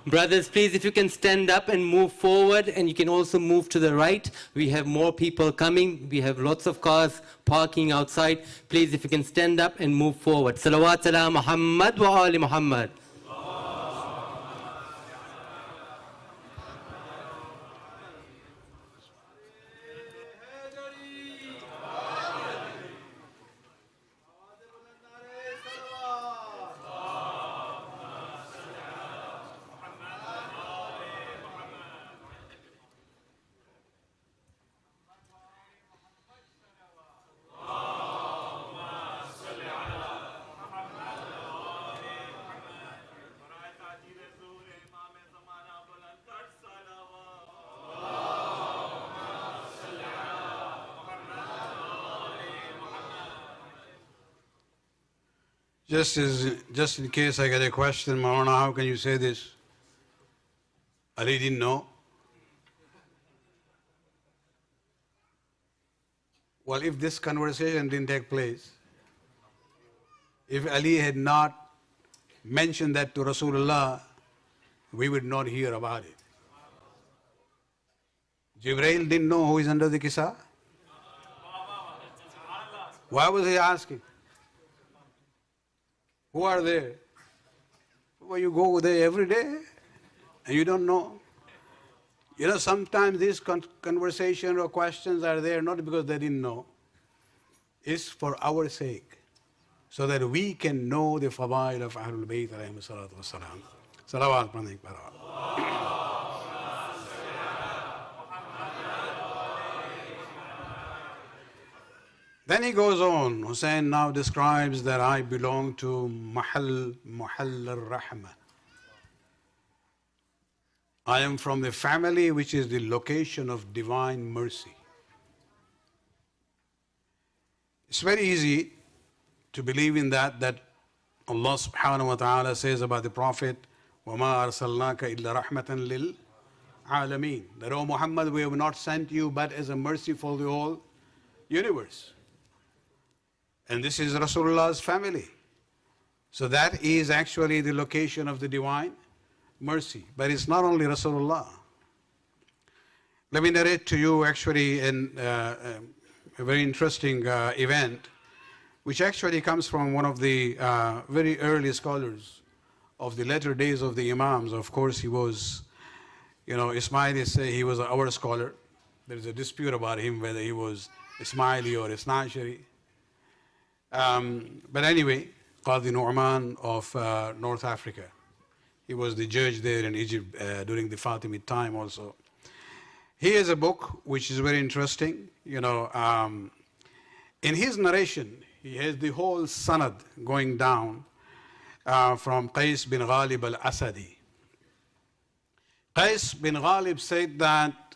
Brothers, please, if you can stand up and move forward, and you can also move to the right. We have more people coming. We have lots of cars parking outside. Please, if you can stand up and move forward. Salawat ala Muhammad wa ali Muhammad. Just in case I get a question, Maulana, how can you say this? Ali didn't know. Well, if this conversation didn't take place, if Ali had not mentioned that to Rasulullah, we would not hear about it. Jibreel didn't know who is under the kisa. Why was he asking? Who are there? Well, you go there every day and you don't know. Sometimes these conversations or questions are there not because they didn't know. It's for our sake, so that we can know the fadail of Ahlulbait alayhi salatu wassalam. Salawat panek para. Then he goes on. Hussain now describes that I belong to Mahal al-Rahma. I am from the family which is the location of divine mercy. It's very easy to believe in that Allah subhanahu wa ta'ala says about the Prophet, وَمَا أَرْسَلْنَاكَ إِلَّا رَحْمَةً لِلْعَالَمِينَ. That, O Muhammad, we have not sent you but as a mercy for the whole universe. And this is Rasulullah's family. So that is actually the location of the divine mercy. But it's not only Rasulullah. Let me narrate to you actually a very interesting event, which actually comes from one of the very early scholars of the latter days of the Imams. Of course, he was, Ismaili say he was our scholar. There is a dispute about him whether he was Ismaili or Isnashari. But anyway, Qadi Nu'man of North Africa. He was the judge there in Egypt during the Fatimid time also. He has a book which is very interesting. In his narration, he has the whole sanad going down from Qais bin Ghalib al-Asadi. Qais bin Ghalib said that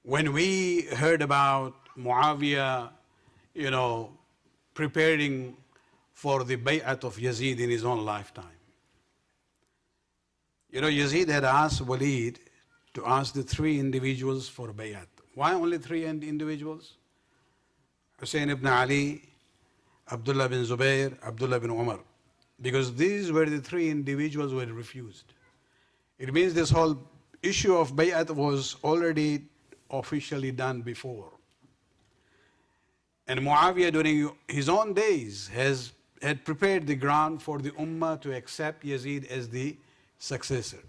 when we heard about Muawiyah, preparing for the bay'at of Yazid in his own lifetime. You know, Yazid had asked Walid to ask the three individuals for bay'at. Why only three individuals? Hussein ibn Ali, Abdullah bin Zubair, Abdullah bin Umar. Because these were the three individuals who had refused. It means this whole issue of bay'at was already officially done before. And Muawiyah during his own days had prepared the ground for the Ummah to accept Yazid as the successor.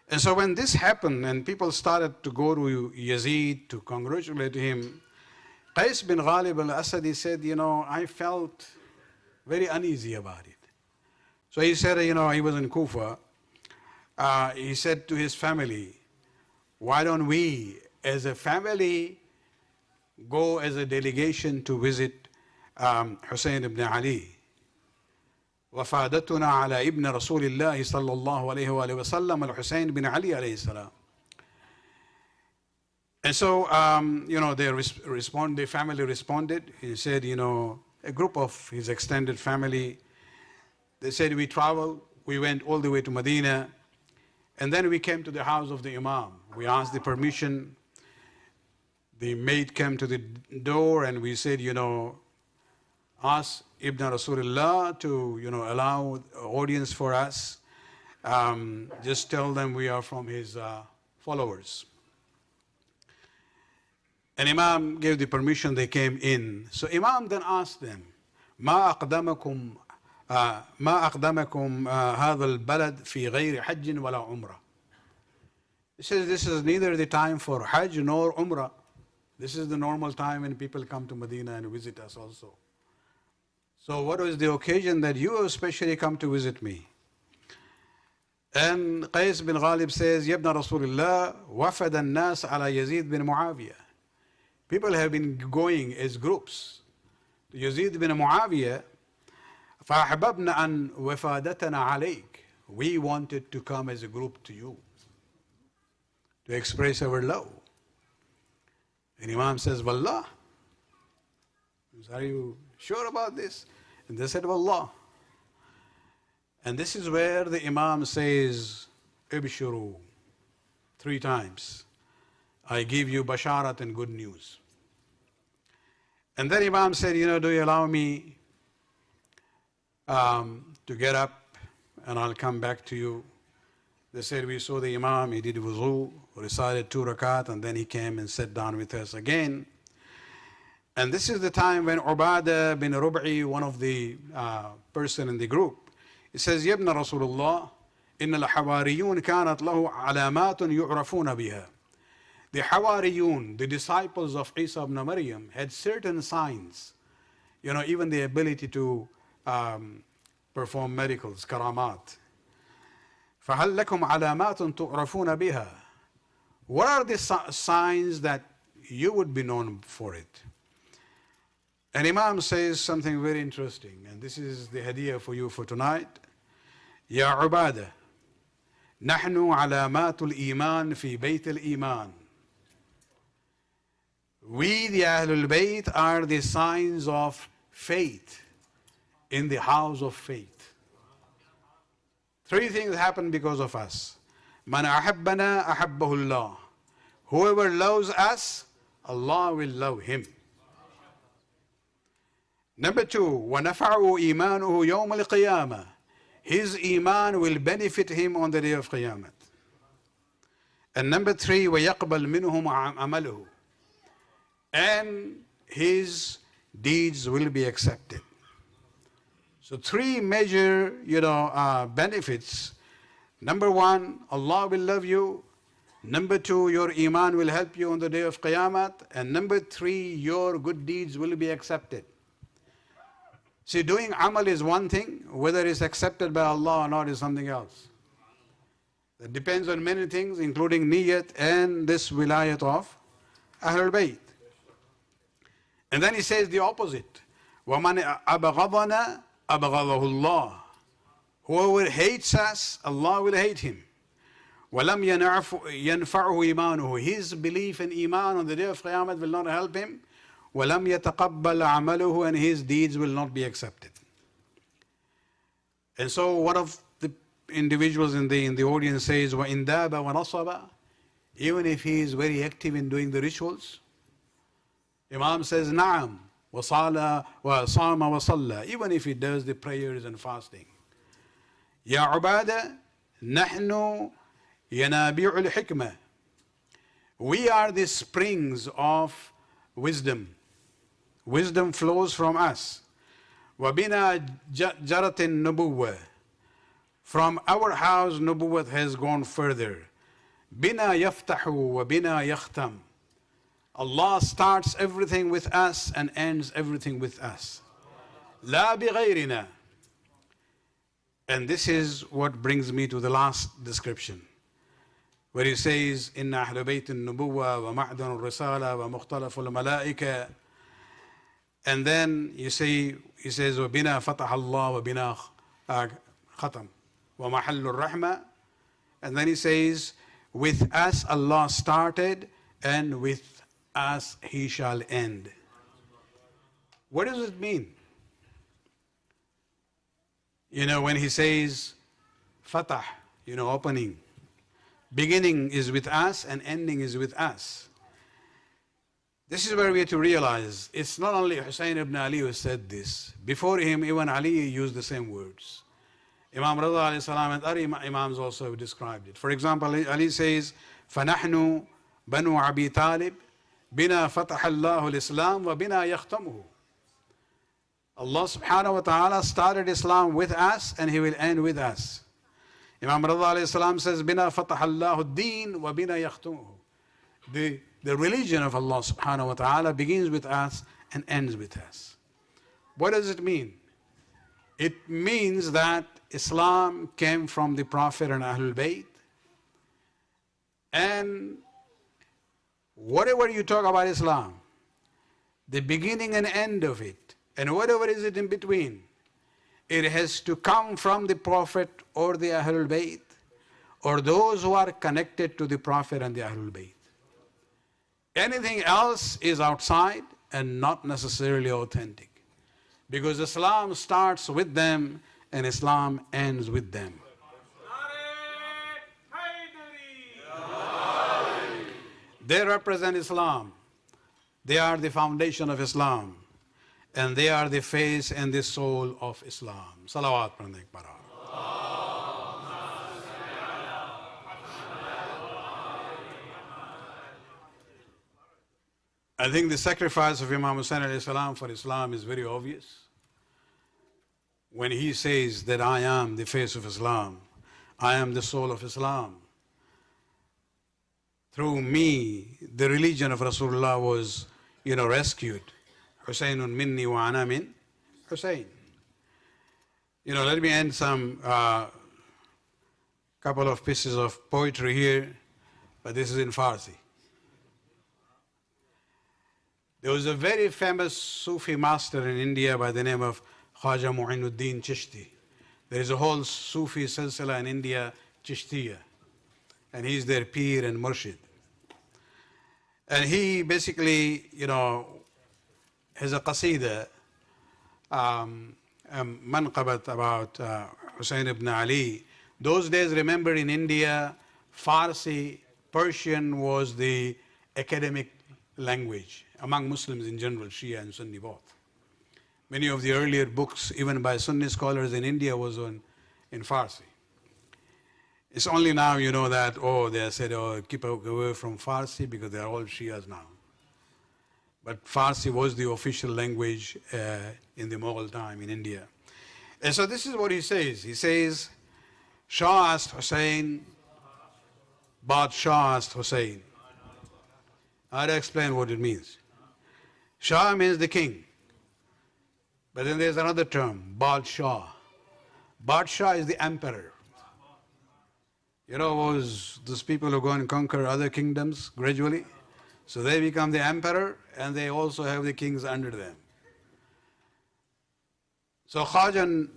And so when this happened and people started to go to Yazid to congratulate him, Qais bin Ghalib al-Asadi said, you know, I felt very uneasy about it. So he said, you know, he was in Kufa. He said to his family, why don't we as a family go as a delegation to visit Hussein ibn Ali? وفادتنا على ابن رسول الله صلى الله عليه وآله وسلم الحسين بن علي عليه السلام. And so, you know, the family responded. He said, you know, a group of his extended family, they said, we traveled, we went all the way to Medina, and then we came to the house of the Imam. We asked the permission. The maid came to the door and we said, you know, ask Ibn Rasulullah to, you know, allow audience for us. Just tell them we are from his followers. And Imam gave the permission, they came in. So Imam then asked them, ما أقدمكم هذا البلد في غير حج ولا عمرة. He says this is neither the time for Hajj nor Umrah. This is the normal time when people come to Medina and visit us also. So what was the occasion that you especially come to visit me? And Qais bin Ghalib says, يَبْنَ رَسُولِ اللَّهِ وَفَدَ النَّاسِ عَلَى يَزِيد bin Muawiyah. People have been going as groups. Yazid bin Muawiyah, فَأَحْبَبْنَا أَنْ وَفَادَتَنَا عَلَيْكَ. We wanted to come as a group to you, to express our love. And Imam says, Wallah, are you sure about this? And they said, Wallah. And this is where the Imam says, Ibshuru, 3 times. I give you basharat and good news. And then Imam said, you know, do you allow me to get up and I'll come back to you? They said, we saw the Imam, he did wuzu, recited 2 rakat, and then he came and sat down with us again. And this is the time when Ubadah bin Rub'i, one of the person in the group, he says, Yabna Rasulullah, inna al-hawariyun kanat lahu alamatun yu'rafuna biha. The Hawariyun, the disciples of Isa ibn Maryam, had certain signs, you know, even the ability to perform miracles, karamat. فَهَلْ لَكُمْ عَلَامَاتٌ تُعْرَفُونَ بِهَا. What are the signs that you would be known for it? And Imam says something very interesting, and this is the hadiyah for you for tonight. يَا عُبَادَةِ نَحْنُ عَلَامَاتُ الْإِيمَانِ فِي بَيْتِ الْإِيمَانِ. We, the Ahlulbait, are the signs of faith in the house of faith. 3 things happen because of us. Man ahabbana ahabbahu Allah. Whoever loves us, Allah will love him. Number 2, وَنَفَعُوا إِيمَانُهُ يَوْمَ الْقِيَامَةِ. His iman will benefit him on the day of Qiyamah. And number 3, وَيَقْبَلْ مِنْهُمْ عَمَلُهُ. And his deeds will be accepted. So 3 major, benefits. Number 1, Allah will love you. Number 2, your iman will help you on the day of Qiyamah. And number 3, your good deeds will be accepted. See, doing amal is one thing, whether it's accepted by Allah or not is something else. That depends on many things, including niyat and this wilayat of Ahlul Bayt. And then he says the opposite. وَمَنْ أَبْغَضَنَا أَبْغَضَهُ اللَّهُ. Whoever hates us, Allah will hate him. وَلَمْ يَنْفَعُهُ إِيمَانُهُ. His belief in iman on the day of Qiyamah will not help him. وَلَمْ يَتَقَبَّلْ عَمَلُهُ, and his deeds will not be accepted. And so one of the individuals in the audience says, وَإِنْ دَابَ وَنَصَبَ, even if he is very active in doing the rituals. Imam says, نعم وصام وصلى, even if he does the prayers and fasting. يا عبادة نحن ينابيع الحكمة, we are the springs of wisdom. Wisdom flows from us. وَبِنَا جَرَتِ النُّبُوَّةِ, from our house nubuwwat has gone further. بِنَا يَفْتَحُ وَبِنَا يَخْتَمُ, Allah starts everything with us and ends everything with us. لَا بِغَيْرِنَا, and this is what brings me to the last description, where he says, إِنَّ أَهْلَ بَيْتِ النُّبُوَّةِ وَمَعْدَنُ الرِّسَالَةِ وَمُخْتَلَفُ الْمَلَائِكَةِ. And then you see, he says, وَبِنَا فَتَحَ اللَّهُ وَبِنَا خَتَمْ وَمَحَلُّ الرَّحْمَةِ. And then he says, with us Allah started, and with us He shall end. What does it mean? You know, when he says, Fatah, you know, opening, beginning is with us and ending is with us. This is where we have to realize it's not only Hussain ibn Ali who said this. Before him, even Ali used the same words. Imam Rida alayhi salam and other Imams also described it. For example, Ali says, فَنَحْنُ بَنُوا عَبِي طَالِبٍ بِنَا فَتَحَ اللَّهُ الْإِسْلَامِ وَبِنَا يَخْتَمُهُ. Allah subhanahu wa ta'ala started Islam with us and He will end with us. Imam Rida alayhi salam says, بِنَا فَتَحَ اللَّهُ الدِّينِ وَبِنَا يَخْتَمُهُ. The religion of Allah subhanahu wa ta'ala begins with us and ends with us. What does it mean? It means that Islam came from the Prophet and Ahlulbait. And whatever you talk about Islam, the beginning and end of it, and whatever is it in between, it has to come from the Prophet or the Ahlulbait, or those who are connected to the Prophet and the Ahlulbait. Anything else is outside and not necessarily authentic, because Islam starts with them and Islam ends with them. They represent Islam. They are the foundation of Islam, and they are the face and the soul of Islam. Salawat pranay para. I think the sacrifice of Imam Hussain alayhi salam for Islam is very obvious. When he says that I am the face of Islam, I am the soul of Islam. Through me, the religion of Rasulullah was, rescued. Husaynun minni wa ana min Husayn. Let me end some couple of pieces of poetry here, but this is in Farsi. There was a very famous Sufi master in India by the name of Khwaja Mu'inuddin Chishti. There is a whole Sufi silsila in India, Chishtiya, and he's their peer and murshid. And he basically, has a qasida, manqabat about Hussain ibn Ali. Those days, remember, in India, Farsi, Persian was the academic language among Muslims in general, Shia and Sunni both. Many of the earlier books, even by Sunni scholars in India, was in Farsi. It's only now that, they said, keep away from Farsi because they are all Shias now. But Farsi was the official language in the Mughal time in India. And so this is what he says. He says, Shah asked Hussain, Badshah asked Hussain. I'll explain what it means. Shah means the king. But then there's another term, Badshah. Badshah is the emperor. Those people who go and conquer other kingdoms gradually. So they become the emperor, and they also have the kings under them. So Khwaja,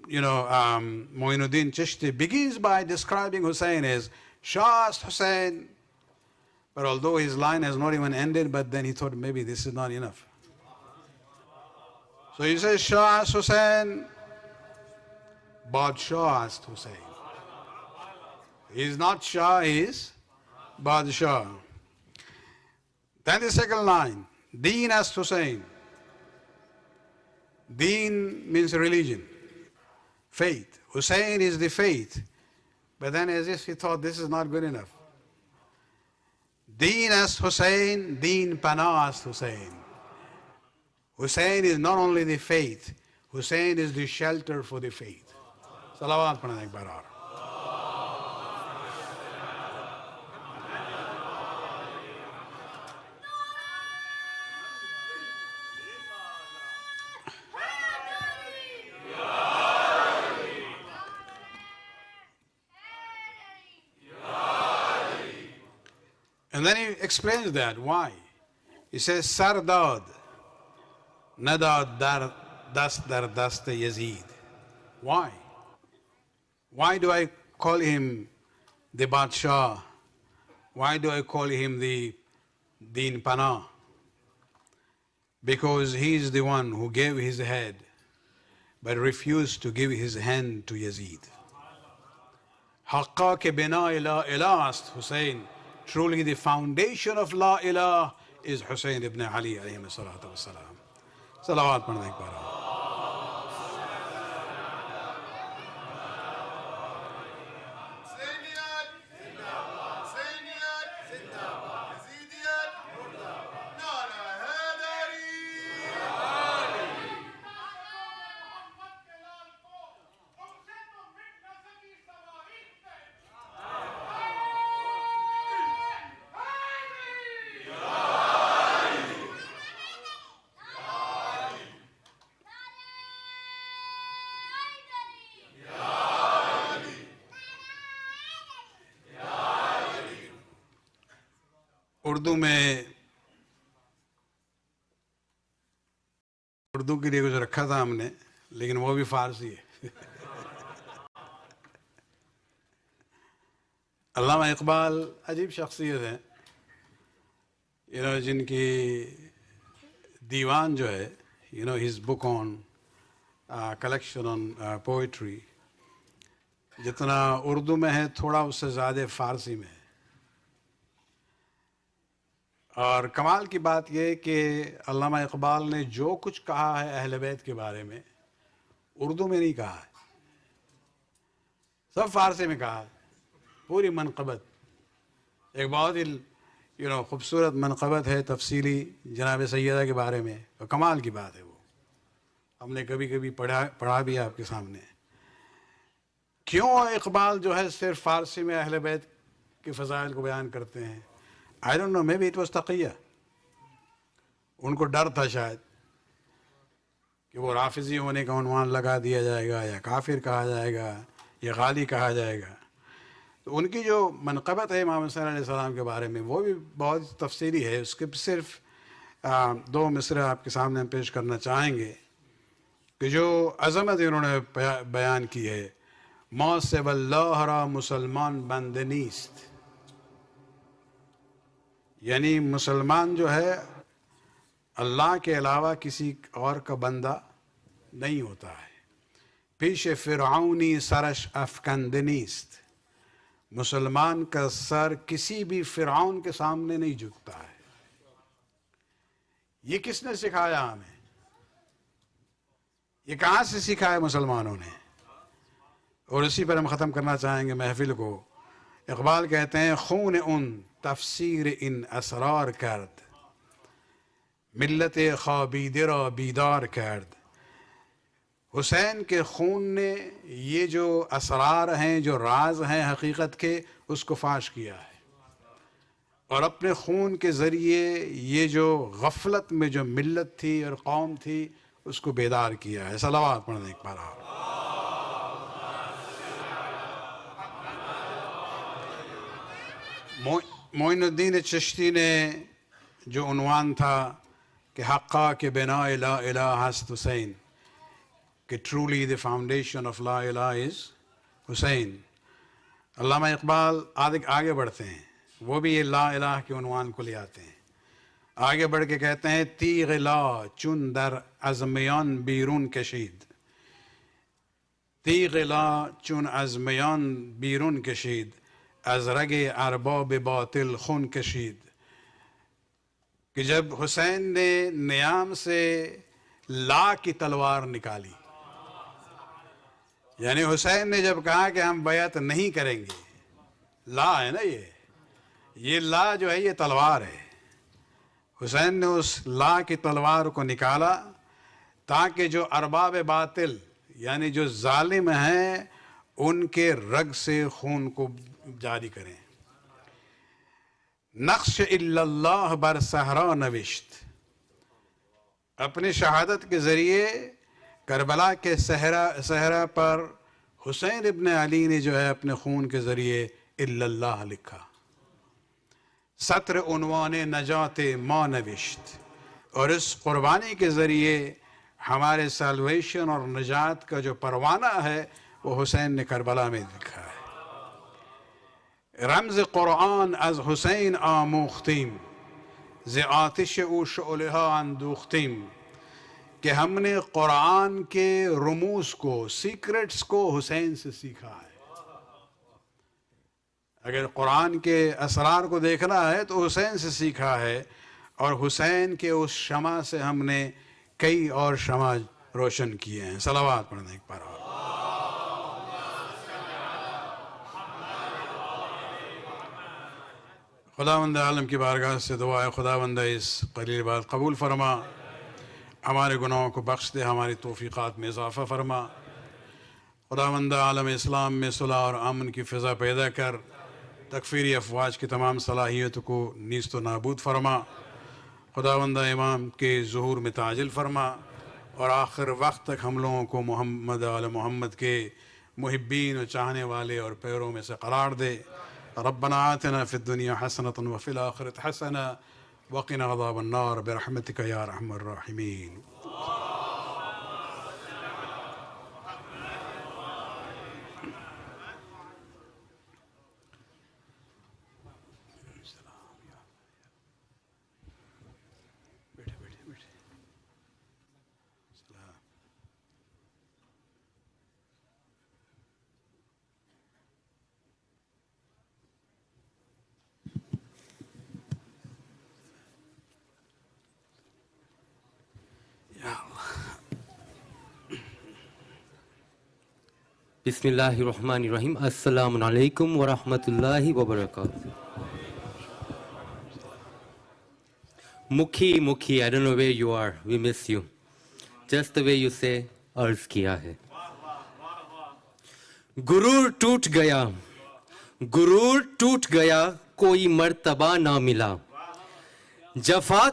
Mu'inuddin Chishti begins by describing Hussain as Shah asked Hussain, But although his line has not even ended, but then he thought maybe this is not enough. So he says, Shah asked Hussain, Badshah asked Hussain. He is not Shah, he is Badshah. Then the second line, Deen asked Hussain. Deen means religion, faith. Hussain is the faith. But then as if he thought this is not good enough. Deen asked Hussain, Deen Panah asked Hussain. Hussain is not only the faith, Hussain is the shelter for the faith. Salawat padhna ek baar aur. And then he explains that. Why? He says, Sardad, Nadad dar dast dar dast Yazid. Why? Why do I call him the Badshah? Why do I call him the Deen Panah? Because he is the one who gave his head but refused to give his hand to Yazid. Haqqa ke bina ila ilah asked Hussain. Truly the foundation of La Ilah is Hussain ibn Ali alayhi salatu wassalam. Salawat padhna ek baar. Urdu میں اردو کے لیے کچھ رکھا تھا ہم نے لیکن وہ بھی فارسی ہے. علامہ اقبال عجیب شخصیت ہے جن کی دیوان جو ہے his book on collection on poetry جتنا اردو میں ہے تھوڑا اس سے زیادہ فارسی میں ہے. اور کمال کی بات یہ کہ علامہ اقبال نے جو کچھ کہا ہے اہل بیت کے بارے میں اردو میں نہیں کہا ہے, سب فارسی میں کہا ہے. پوری منقبت ایک بہت ہی خوبصورت منقبت ہے تفصیلی جناب سیدہ کے بارے میں, اور کمال کی بات ہے. وہ ہم نے کبھی کبھی پڑھا بھی آپ کے سامنے. کیوں اقبال جو ہے صرف فارسی میں اہل بیت کے فضائل کو بیان کرتے ہیں؟ I don't know, maybe it was taqiyya. ان کو ڈر تھا شاید کہ وہ رافضی ہونے کا عنوان لگا دیا جائے گا یا کافر کہا جائے گا یا غالی کہا جائے گا. تو ان کی جو منقبت ہے امام حسین علیہ السلام کے بارے میں وہ بھی بہت تفصیلی ہے. اس کے صرف 2 مصرع آپ کے سامنے ہم پیش کرنا چاہیں گے کہ جو عظمت انہوں نے بیان کی ہے. ما سوی اللہ را مسلمان بند نیست, یعنی مسلمان جو ہے اللہ کے علاوہ کسی اور کا بندہ نہیں ہوتا ہے. پیش فرعونی سرش افکند نیست, مسلمان کا سر کسی بھی فرعون کے سامنے نہیں جھکتا ہے. یہ کس نے سکھایا ہمیں؟ یہ کہاں سے سکھا ہے مسلمانوں نے؟ اور اسی پر ہم ختم کرنا چاہیں گے محفل کو. اقبال کہتے ہیں خون ان تفسیر ان اسرار کرد, ملت خوابیده را بیدار کرد. حسین کے خون نے یہ جو اسرار ہیں, جو راز ہیں حقیقت کے, اس کو فاش کیا ہے, اور اپنے خون کے ذریعے یہ جو غفلت میں جو ملت تھی اور قوم تھی اس کو بیدار کیا ہے. صلوات پڑھنے ایک بار اور. معین الدین چشتی نے جو عنوان تھا کہ حقا کے بنا لا الہ ہست حسین, کہ truly the foundation of La Ilaha is Hussein. علامہ اقبال آگے بڑھتے ہیں وہ بھی یہ لا الہ کے عنوان کو لے آتے ہیں. آگے بڑھ کے کہتے ہیں تیغ لا چون در از میان بیرون کشید. تیغ لا چون از میان بیرون کشید، از رگ ارباب باطل خون کشید. کہ جب حسین نے نیام سے لا کی تلوار نکالی، یعنی حسین نے جب کہا کہ ہم بیعت نہیں کریں گے، لا ہے نا یہ لا جو ہے یہ تلوار ہے. حسین نے اس لا کی تلوار کو نکالا تاکہ جو ارباب باطل یعنی جو ظالم ہیں ان کے رگ سے خون کو جاری کریں. نقش الا اللہ بر صحرا نوشت، اپنی شہادت کے ذریعے کربلا کے صحرا پر حسین ابن علی نے جو ہے اپنے خون کے ذریعے الا اللہ لکھا. سطر عنوان نجات ما نوشت، اور اس قربانی کے ذریعے ہمارے سیلویشن اور نجات کا جو پروانہ ہے وہ حسین نے کربلا میں لکھا ہے. رمز قرآن از حسین آموختیم، ز آتش او شعلہا اندوختیم. کہ ہم نے قرآن کے رموز کو، سیکرٹس کو حسین سے سیکھا ہے. اگر قرآن کے اسرار کو دیکھنا ہے تو حسین سے سیکھا ہے، اور حسین کے اس شمع سے ہم نے کئی اور شمع روشن کیے ہیں. صلوات پڑھنا ایک بار اور. خداوند عالم کی بارگاہ سے دعا ہے خداوند اس قلیل بات قبول فرما، ہمارے گناہوں کو بخش دے، ہماری توفیقات میں اضافہ فرما. خداوند عالم اسلام میں صلح اور امن کی فضا پیدا کر، تکفیری افواج کی تمام صلاحیتوں کو نیست و نابود فرما. خداوند امام کے ظہور میں تعجل فرما، اور آخر وقت تک ہم لوگوں کو محمد آل محمد کے محبین و چاہنے والے اور پیروں میں سے قرار دے. ربنا آتنا فی الدنیا حسنۃ وفی الآخرۃ حسنہ وقنا عذاب النار برحمتک یا ارحم الراحمین. بسم اللہ الرحمن الرحیم. السلام علیکم ورحمۃ اللہ وبرکاتہ. مکھی I don't know where you are, we miss you. Just the way you say, عرض کیا ہے. غرور ٹوٹ گیا کوئی مرتبہ نہ ملا. جفا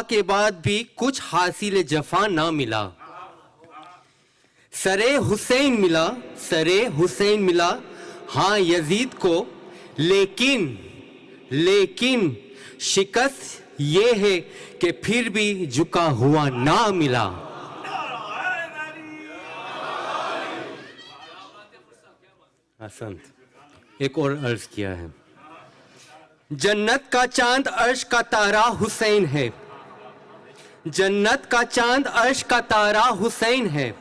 کے بعد بھی کچھ حاصل جفا نہ ملا. سرے حسین ملا ہاں یزید کو، لیکن شکست یہ ہے کہ پھر بھی جھکا ہوا نہ ملا. ایک اور عرض کیا ہے. جنت کا چاند عرش کا تارا حسین ہے، جنت کا چاند عرش کا تارا حسین ہے.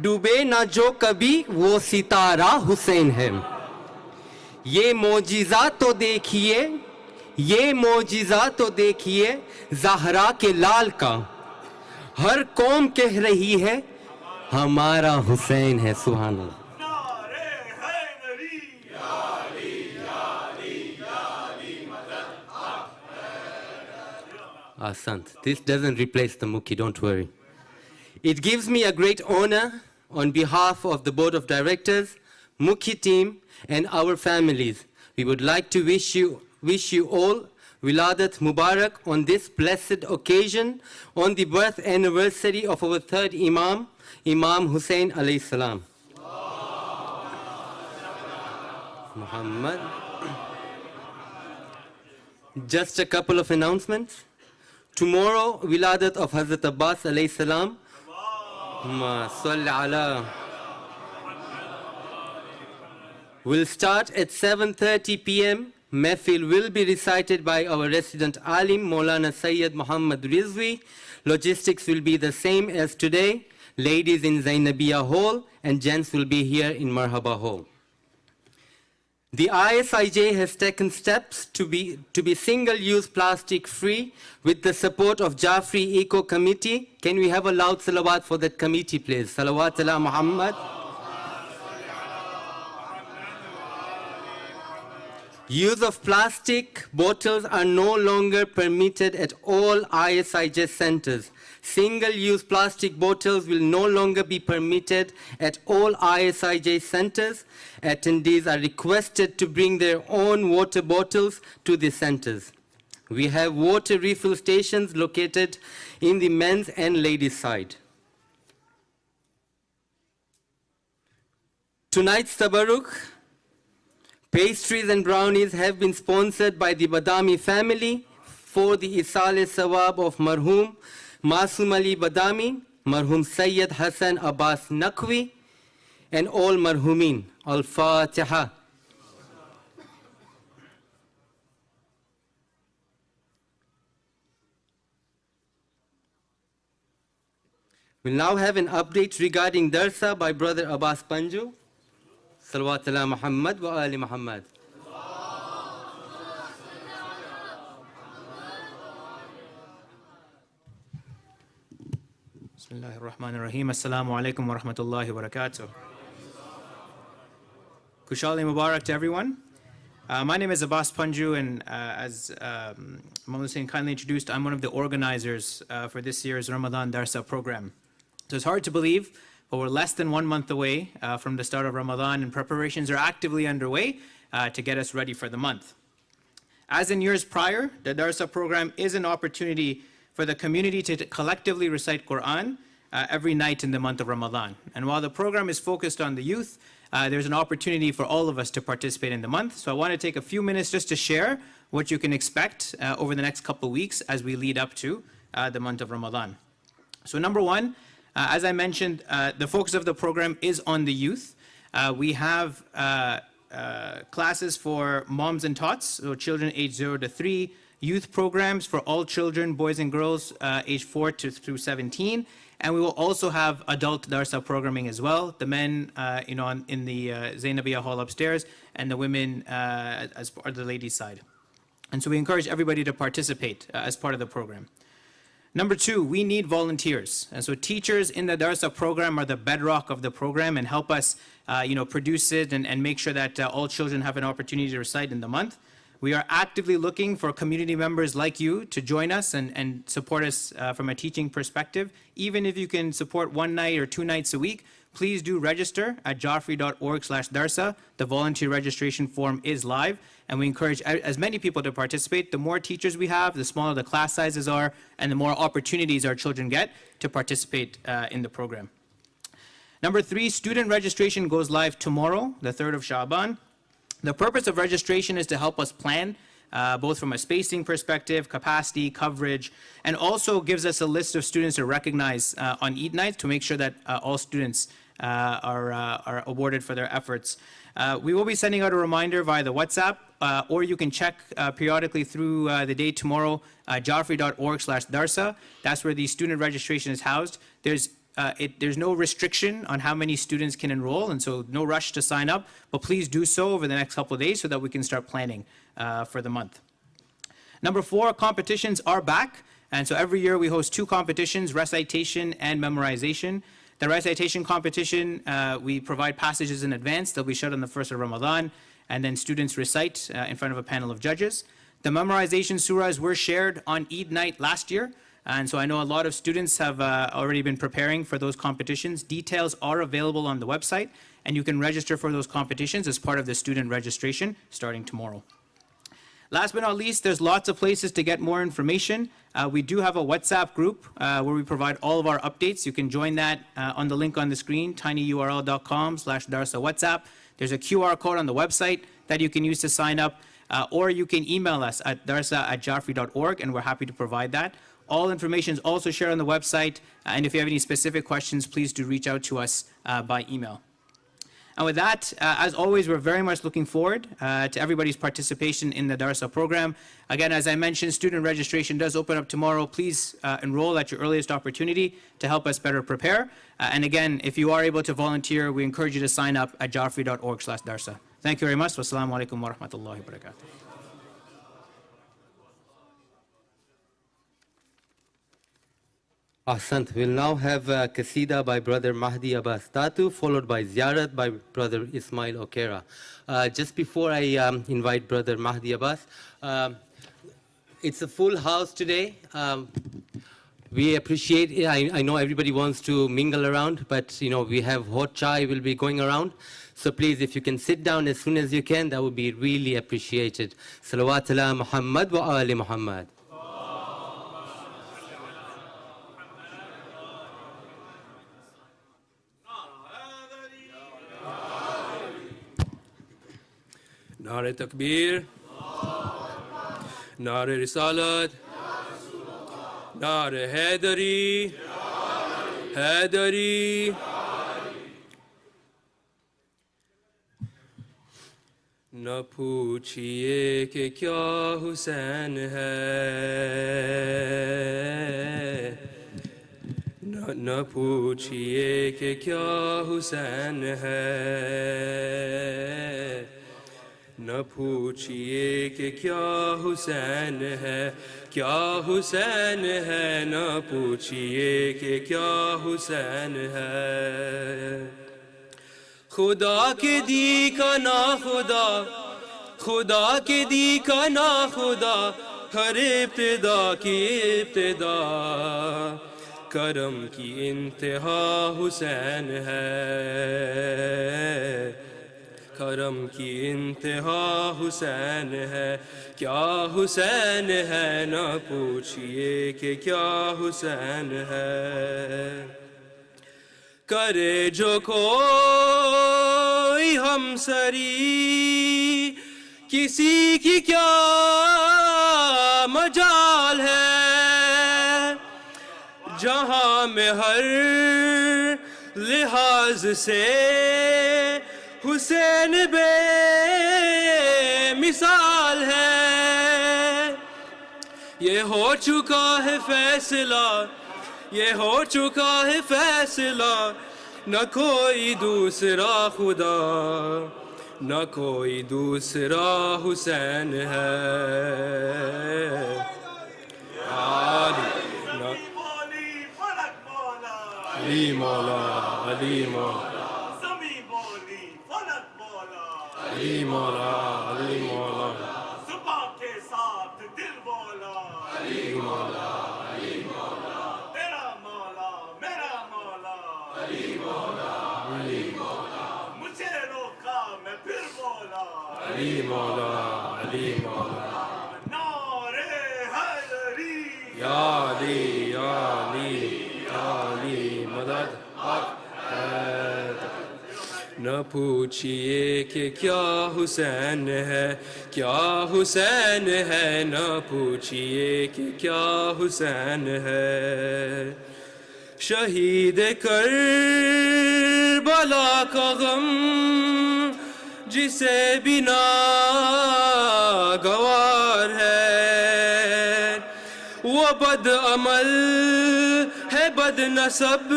ڈوبے نہ جو کبھی وہ ستارہ حسین ہے. یہ معجزہ تو دیکھیے زہرا کے لال کا. ہر قوم کہہ رہی ہے ہمارا حسین ہے. سبحان اللہ. Asant. This doesn't replace the Mukhi, don't worry. It gives me a great honor on behalf of the Board of Directors, Mukhi team and our families. We would like to wish you all Wiladat Mubarak on this blessed occasion on the birth anniversary of our third Imam, Imam Hussain alayhi salam. Muhammad. Just a couple of announcements. Tomorrow, Wiladat of Hazrat Abbas alayhi salam. will start at 7:30 p.m. Mehfil will be recited by our resident alim, Maulana Sayyid Muhammad Rizvi. Logistics will be the same as today. Ladies in Zainabiyya Hall and gents will be here in Marhaba Hall. The ISIJ has taken steps to be single-use plastic free with the support of Jaffari Eco Committee. Can we have a loud salawat for that committee, please? Salawat ala Muhammad. Use of plastic bottles are no longer permitted at all ISIJ centers. Single-use plastic bottles will no longer be permitted at all ISIJ centers. Attendees are requested to bring their own water bottles to the centers. We have water refill stations located in the men's and ladies' side. Tonight's tabarruk, pastries and brownies have been sponsored by the Badami family for the Isale Sawab of Marhum Masum Ali Badami, Marhum Sayyid Hassan Abbas Naqvi, and all Marhumin. Al-Fatiha. We'll now have an update regarding Darsa by Brother Abbas Panju. Salawat ala Muhammad wa ali Muhammad. Bismillahir Rahmanir Rahim. Assalamu alaikum wa rahmatullahi wa barakatuh. Kushali Mubarak to everyone. My name is Abbas Panju, and as Imam Hussain kindly introduced, I'm one of the organizers for this year's Ramadan Darsa program. So it's hard to believe, but we're less than 1 month away from the start of Ramadan, and preparations are actively underway to get us ready for the month. As in years prior, the Darsa program is an opportunity for the community to collectively recite Quran every night in the month of Ramadan. And while the program is focused on the youth, there's an opportunity for all of us to participate in the month. So I want to take a few minutes just to share what you can expect over the next couple of weeks as we lead up to the month of Ramadan. So number one, as I mentioned, the focus of the program is on the youth. We have classes for moms and tots, so children aged 0 to 3, youth programs for all children, boys and girls, aged 4 through 17. And we will also have adult Darsa programming as well. The men, in the Zainabiyya Hall upstairs, and the women as part of the ladies' side. And so we encourage everybody to participate as part of the program. Number two, we need volunteers. And so teachers in the Darsa program are the bedrock of the program and help us, produce it and make sure that all children have an opportunity to recite in the month. We are actively looking for community members like you to join us and support us from a teaching perspective. Even if you can support 1 night or 2 nights a week, please do register at jaffari.org/darsa. The volunteer registration form is live, and we encourage as many people to participate. The more teachers we have, the smaller the class sizes are, and the more opportunities our children get to participate in the program. Number three, student registration goes live tomorrow, the 3rd of Shabaan. The purpose of registration is to help us plan, both from a spacing perspective, capacity, coverage, and also gives us a list of students to recognize on Eid nights to make sure that all students are awarded for their efforts. We will be sending out a reminder via the WhatsApp, or you can check periodically through the day tomorrow, jaffari.org/darsa. That's where the student registration is housed. There's no restriction on how many students can enroll, and so no rush to sign up, but please do so over the next couple of days so that we can start planning for the month. Number four, competitions are back, and so every year we host 2 competitions, recitation and memorization. The recitation competition, we provide passages in advance. They'll be shut on the 1st of Ramadan, and then students recite in front of a panel of judges. The memorization surahs were shared on Eid night last year, and so I know a lot of students have already been preparing for those competitions. Details are available on the website, and you can register for those competitions as part of the student registration starting tomorrow. Last but not least, there's lots of places to get more information. We do have a WhatsApp group where we provide all of our updates. You can join that on the link on the screen, tinyurl.com/Darsa WhatsApp. There's a QR code on the website that you can use to sign up, or you can email us at darsa@jaffari.org, and we're happy to provide that. All information is also shared on the website, and if you have any specific questions, please do reach out to us by email. And with that, as always, we're very much looking forward to everybody's participation in the Darsa program. Again, as I mentioned, student registration does open up tomorrow. Please enroll at your earliest opportunity to help us better prepare. And again, if you are able to volunteer, we encourage you to sign up at jaffari.org/darsa. Thank you very much. Wassalamu alaikum wa rahmatullahi wa barakatuh. Ahsant. We'll now have Qasida by Brother Mahdi Abbas Tatu, followed by Ziyarat by Brother Ismail Okera. Just before I invite Brother Mahdi Abbas, it's a full house today. We appreciate it. I know everybody wants to mingle around, but we have hot chai will be going around. So please, if you can sit down as soon as you can, that would be really appreciated. Salawat ala Muhammad wa ali Muhammad. نعرہ تکبیر نعرہ رسالت نعرہ حیدری حیدری نہ پوچھئے کہ کیا حسین ہے نہ پوچھئے کہ کیا حسین ہے نہ پوچھئے کہ کیا حسین ہے کیا حسین ہے نہ پوچھئے کہ کیا حسین ہے خدا کے دی کا نا خدا خدا کے دی کا نا خدا ہر ابتدا کی ابتدا کرم کی انتہا حسین ہے کرم کی انتہا حسین ہے کیا حسین ہے نہ پوچھئے کہ کیا حسین ہے کرے جو کوئی ہم سری کسی کی کیا مجال ہے جہاں میں ہر لحاظ سے حسین بے مثال ہے یہ ہو چکا ہے فیصلہ یہ ہو چکا ہے فیصلہ نہ کوئی دوسرا خدا نہ کوئی دوسرا حسین ہے علی مولا علی مولا علی مولا علی مولا صبح کے ساتھ دل بولا علی مولا علی مولا تیرا مولا میرا مولا علی مولا علی مولا مجھے روکا میں پھر بولا علی مولا علی مولا نعرہ حیدری یا علی یا علی یا علی مدد حق نہ پوچھئے کہ کیا حسین ہے کیا حسین ہے نہ پوچھئے کہ کیا حسین ہے شہید کربلا کا غم جسے بنا گوار ہے وہ بد عمل ہے بد نسب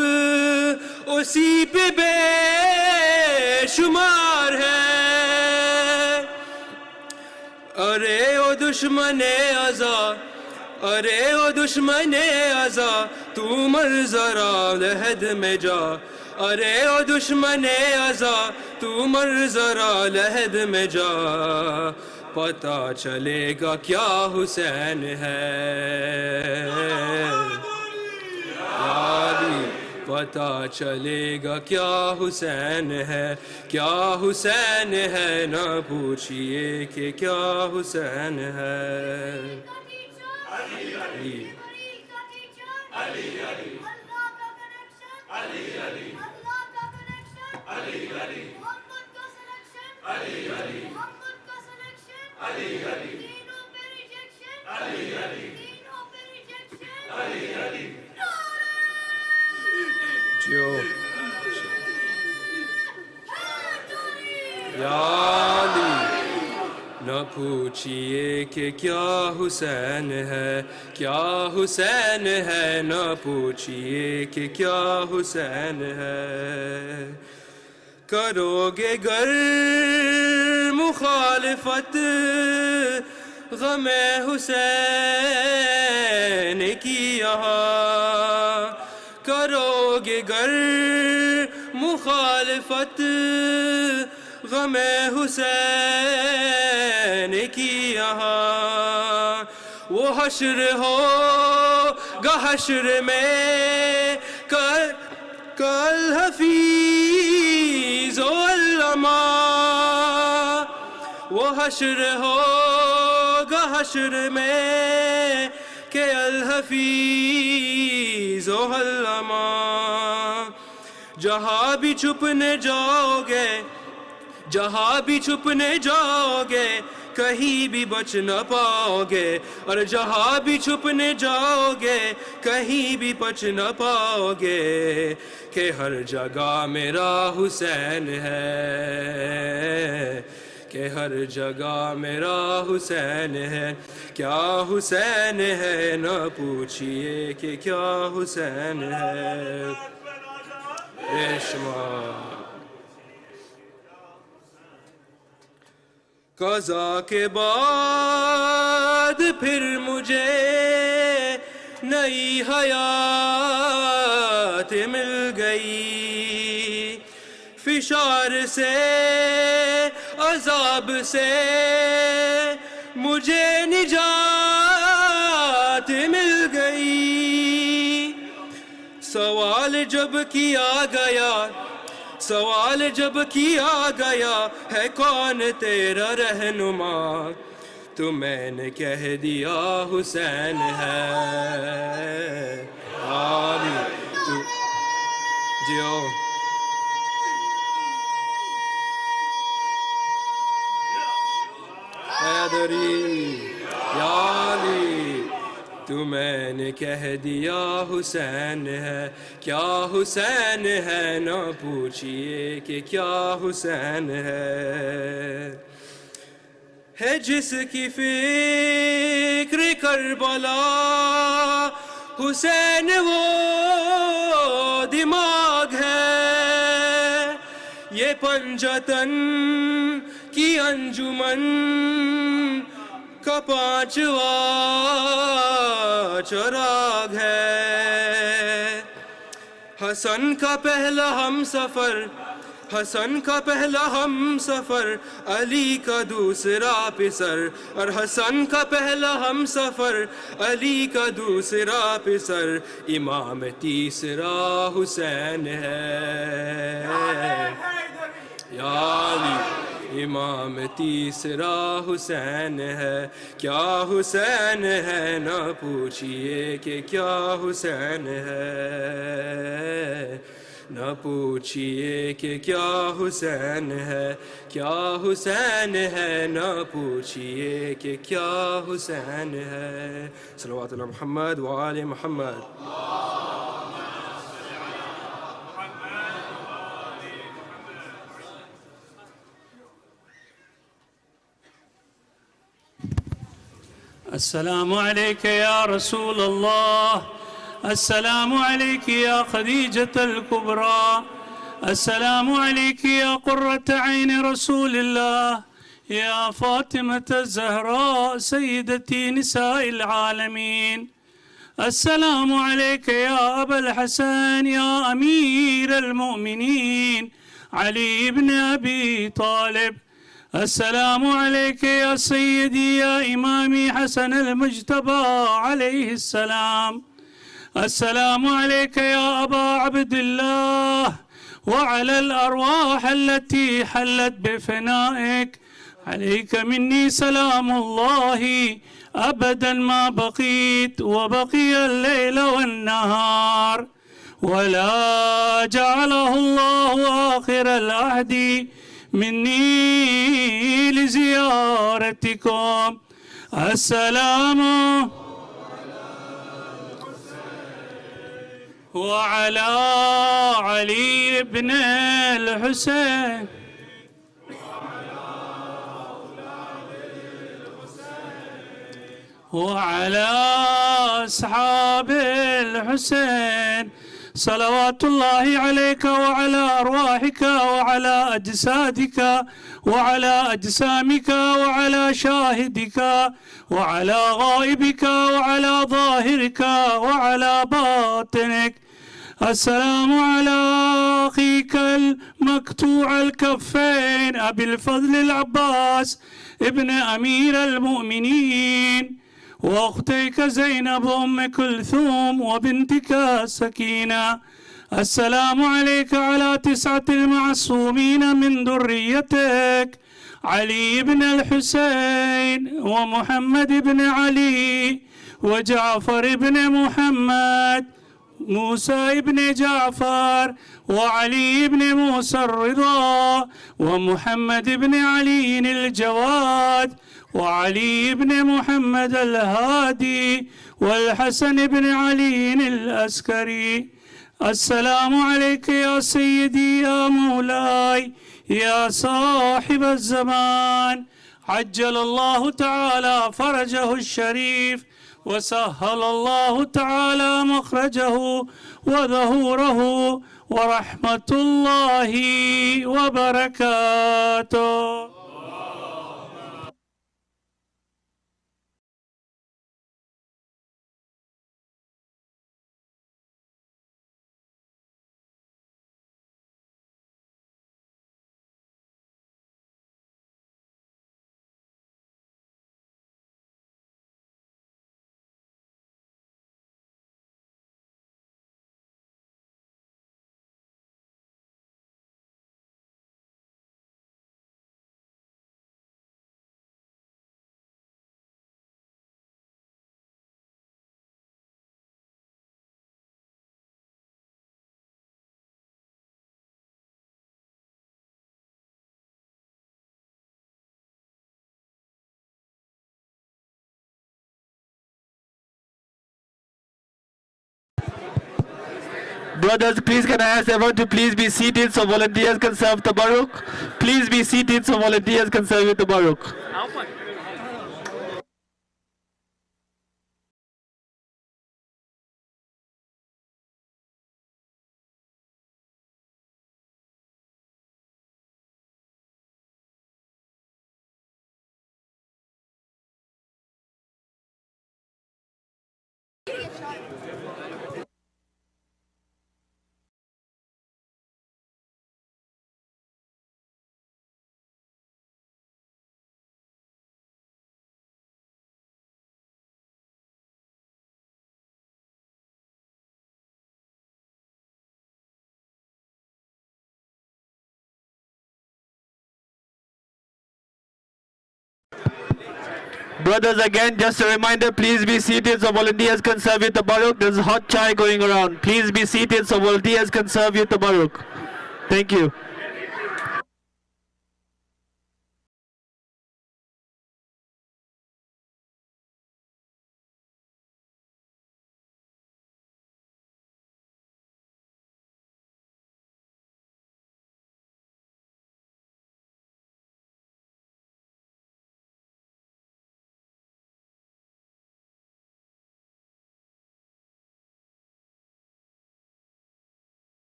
اسی پہ بے شمار ہے ارے او دشمن ازا ارے او دشمن ازا تو مر ذرا لحد میں جا ارے او دشمن ازا تو مر ذرا لحد میں جا پتہ چلے گا کیا حسین ہے پتہ چلے گا کیا حسین ہے کیا حسین ہے نہ پوچھئے کہ کیا حسین ہے علی علی علی علی علی علی علی علی علی علی علی علی علی جو نہ پوچھئے کہ کیا حسین ہے، کیا حسین ہے، نہ پوچھئے کہ کیا حسین ہے. کرو گے گر مخالفت غم حسین کی یہاں، کرو گے گر مخالفت غم حسین کی یہاں. وہ حشر ہو گا حشر میں کل حفیظ و علماء، وہ حشر ہوگا حشر میں کہ الحفیظ و علماء. جہاں بھی چھپنے جاؤ گے، جہاں بھی چھپنے جاؤ گے کہیں بھی بچ نہ پاؤ گے، اور جہاں بھی چھپنے جاؤ گے کہیں بھی بچ نہ پاؤ گے، کہ ہر جگہ میرا حسین ہے، کہ ہر جگہ میرا حسین ہے. کیا حسین ہے، نہ پوچھئے کہ کیا حسین ہے. بے شمار قضا کے بعد پھر مجھے نئی حیات مل گئی، فشار سے عذاب سے مجھے نجات مل گئی. سوال جب کیا گیا، سوال جب کیا گیا ہے کون تیرا رہنما، تو میں نے کہہ دیا حسین ہے. آلی تو جیو حیدری یا علی، تو میں نے کہہ دیا حسین ہے. کیا حسین ہے، نہ پوچھئے کہ کیا حسین ہے جس کی فکر کربلا حسین وہ دماغ ہے. یہ پنجتن کی انجمن کا پانچواں چراغ ہے. حسن کا پہلا ہم سفر، حسن کا پہلا ہم سفر علی کا دوسرا پسر، اور حسن کا پہلا ہم سفر علی کا دوسرا پسر. امام تیسرا حسین ہے یا علی، امام تیسرا حسین ہے. کیا حسین ہے، نہ پوچھئے کہ کیا حسین ہے، نہ پوچھئے کہ کیا حسین ہے. کیا حسین ہے، نہ پوچھئے کہ کیا حسین ہے. صلوات علی محمد وآل محمد. السلام عليك يا رسول الله، السلام عليك يا خديجة الكبرى، السلام عليك يا قرة عين رسول الله، يا فاطمة الزهراء سيدتي نساء العالمين. السلام عليك يا أبا الحسن يا أمير المؤمنين علي بن أبي طالب. السلام عليك يا سيدي يا إمامي حسن المجتبى عليه السلام. السلام عليك يا أبا عبد الله، وعلى الأرواح التي حلت بفنائك عليك مني سلام الله أبدا ما بقيت وبقي الليل والنهار، ولا جعله الله آخر العهد مني لزيارتكم. السلام وعلى علي بن الحسين وعلى أصحاب الحسين صلوات الله عليك وعلى أرواحك وعلى أجسادك وعلى أجسامك وعلى شاهدك وعلى غائبك وعلى ظاهرك وعلى باطنك. السلام على أخيك المقطوع الكفين أبي الفضل العباس ابن أمير المؤمنين، وأختيك زينب أم كلثوم وبنتك سكينة. السلام عليك على 9 المعصومين من ذريتك، علي بن الحسين ومحمد بن علي وجعفر بن محمد، موسى بن جعفر وعلي بن موسى الرضا ومحمد بن علي الجواد وعلي بن محمد الهادي والحسن بن علي الأسكري. السلام عليك يا سيدي يا مولاي يا صاحب الزمان، عجل الله تعالى فرجه الشريف وسهل الله تعالى مخرجه وظهوره ورحمة الله وبركاته. Brothers, please can I ask everyone to please be seated so volunteers can serve Tabarruk. Please be seated so volunteers can serve you Tabarruk. Brothers, again, just a reminder, please be seated so volunteers can serve you Tabarruk. There's hot chai going around. Please be seated so volunteers can serve you Tabarruk. Thank you.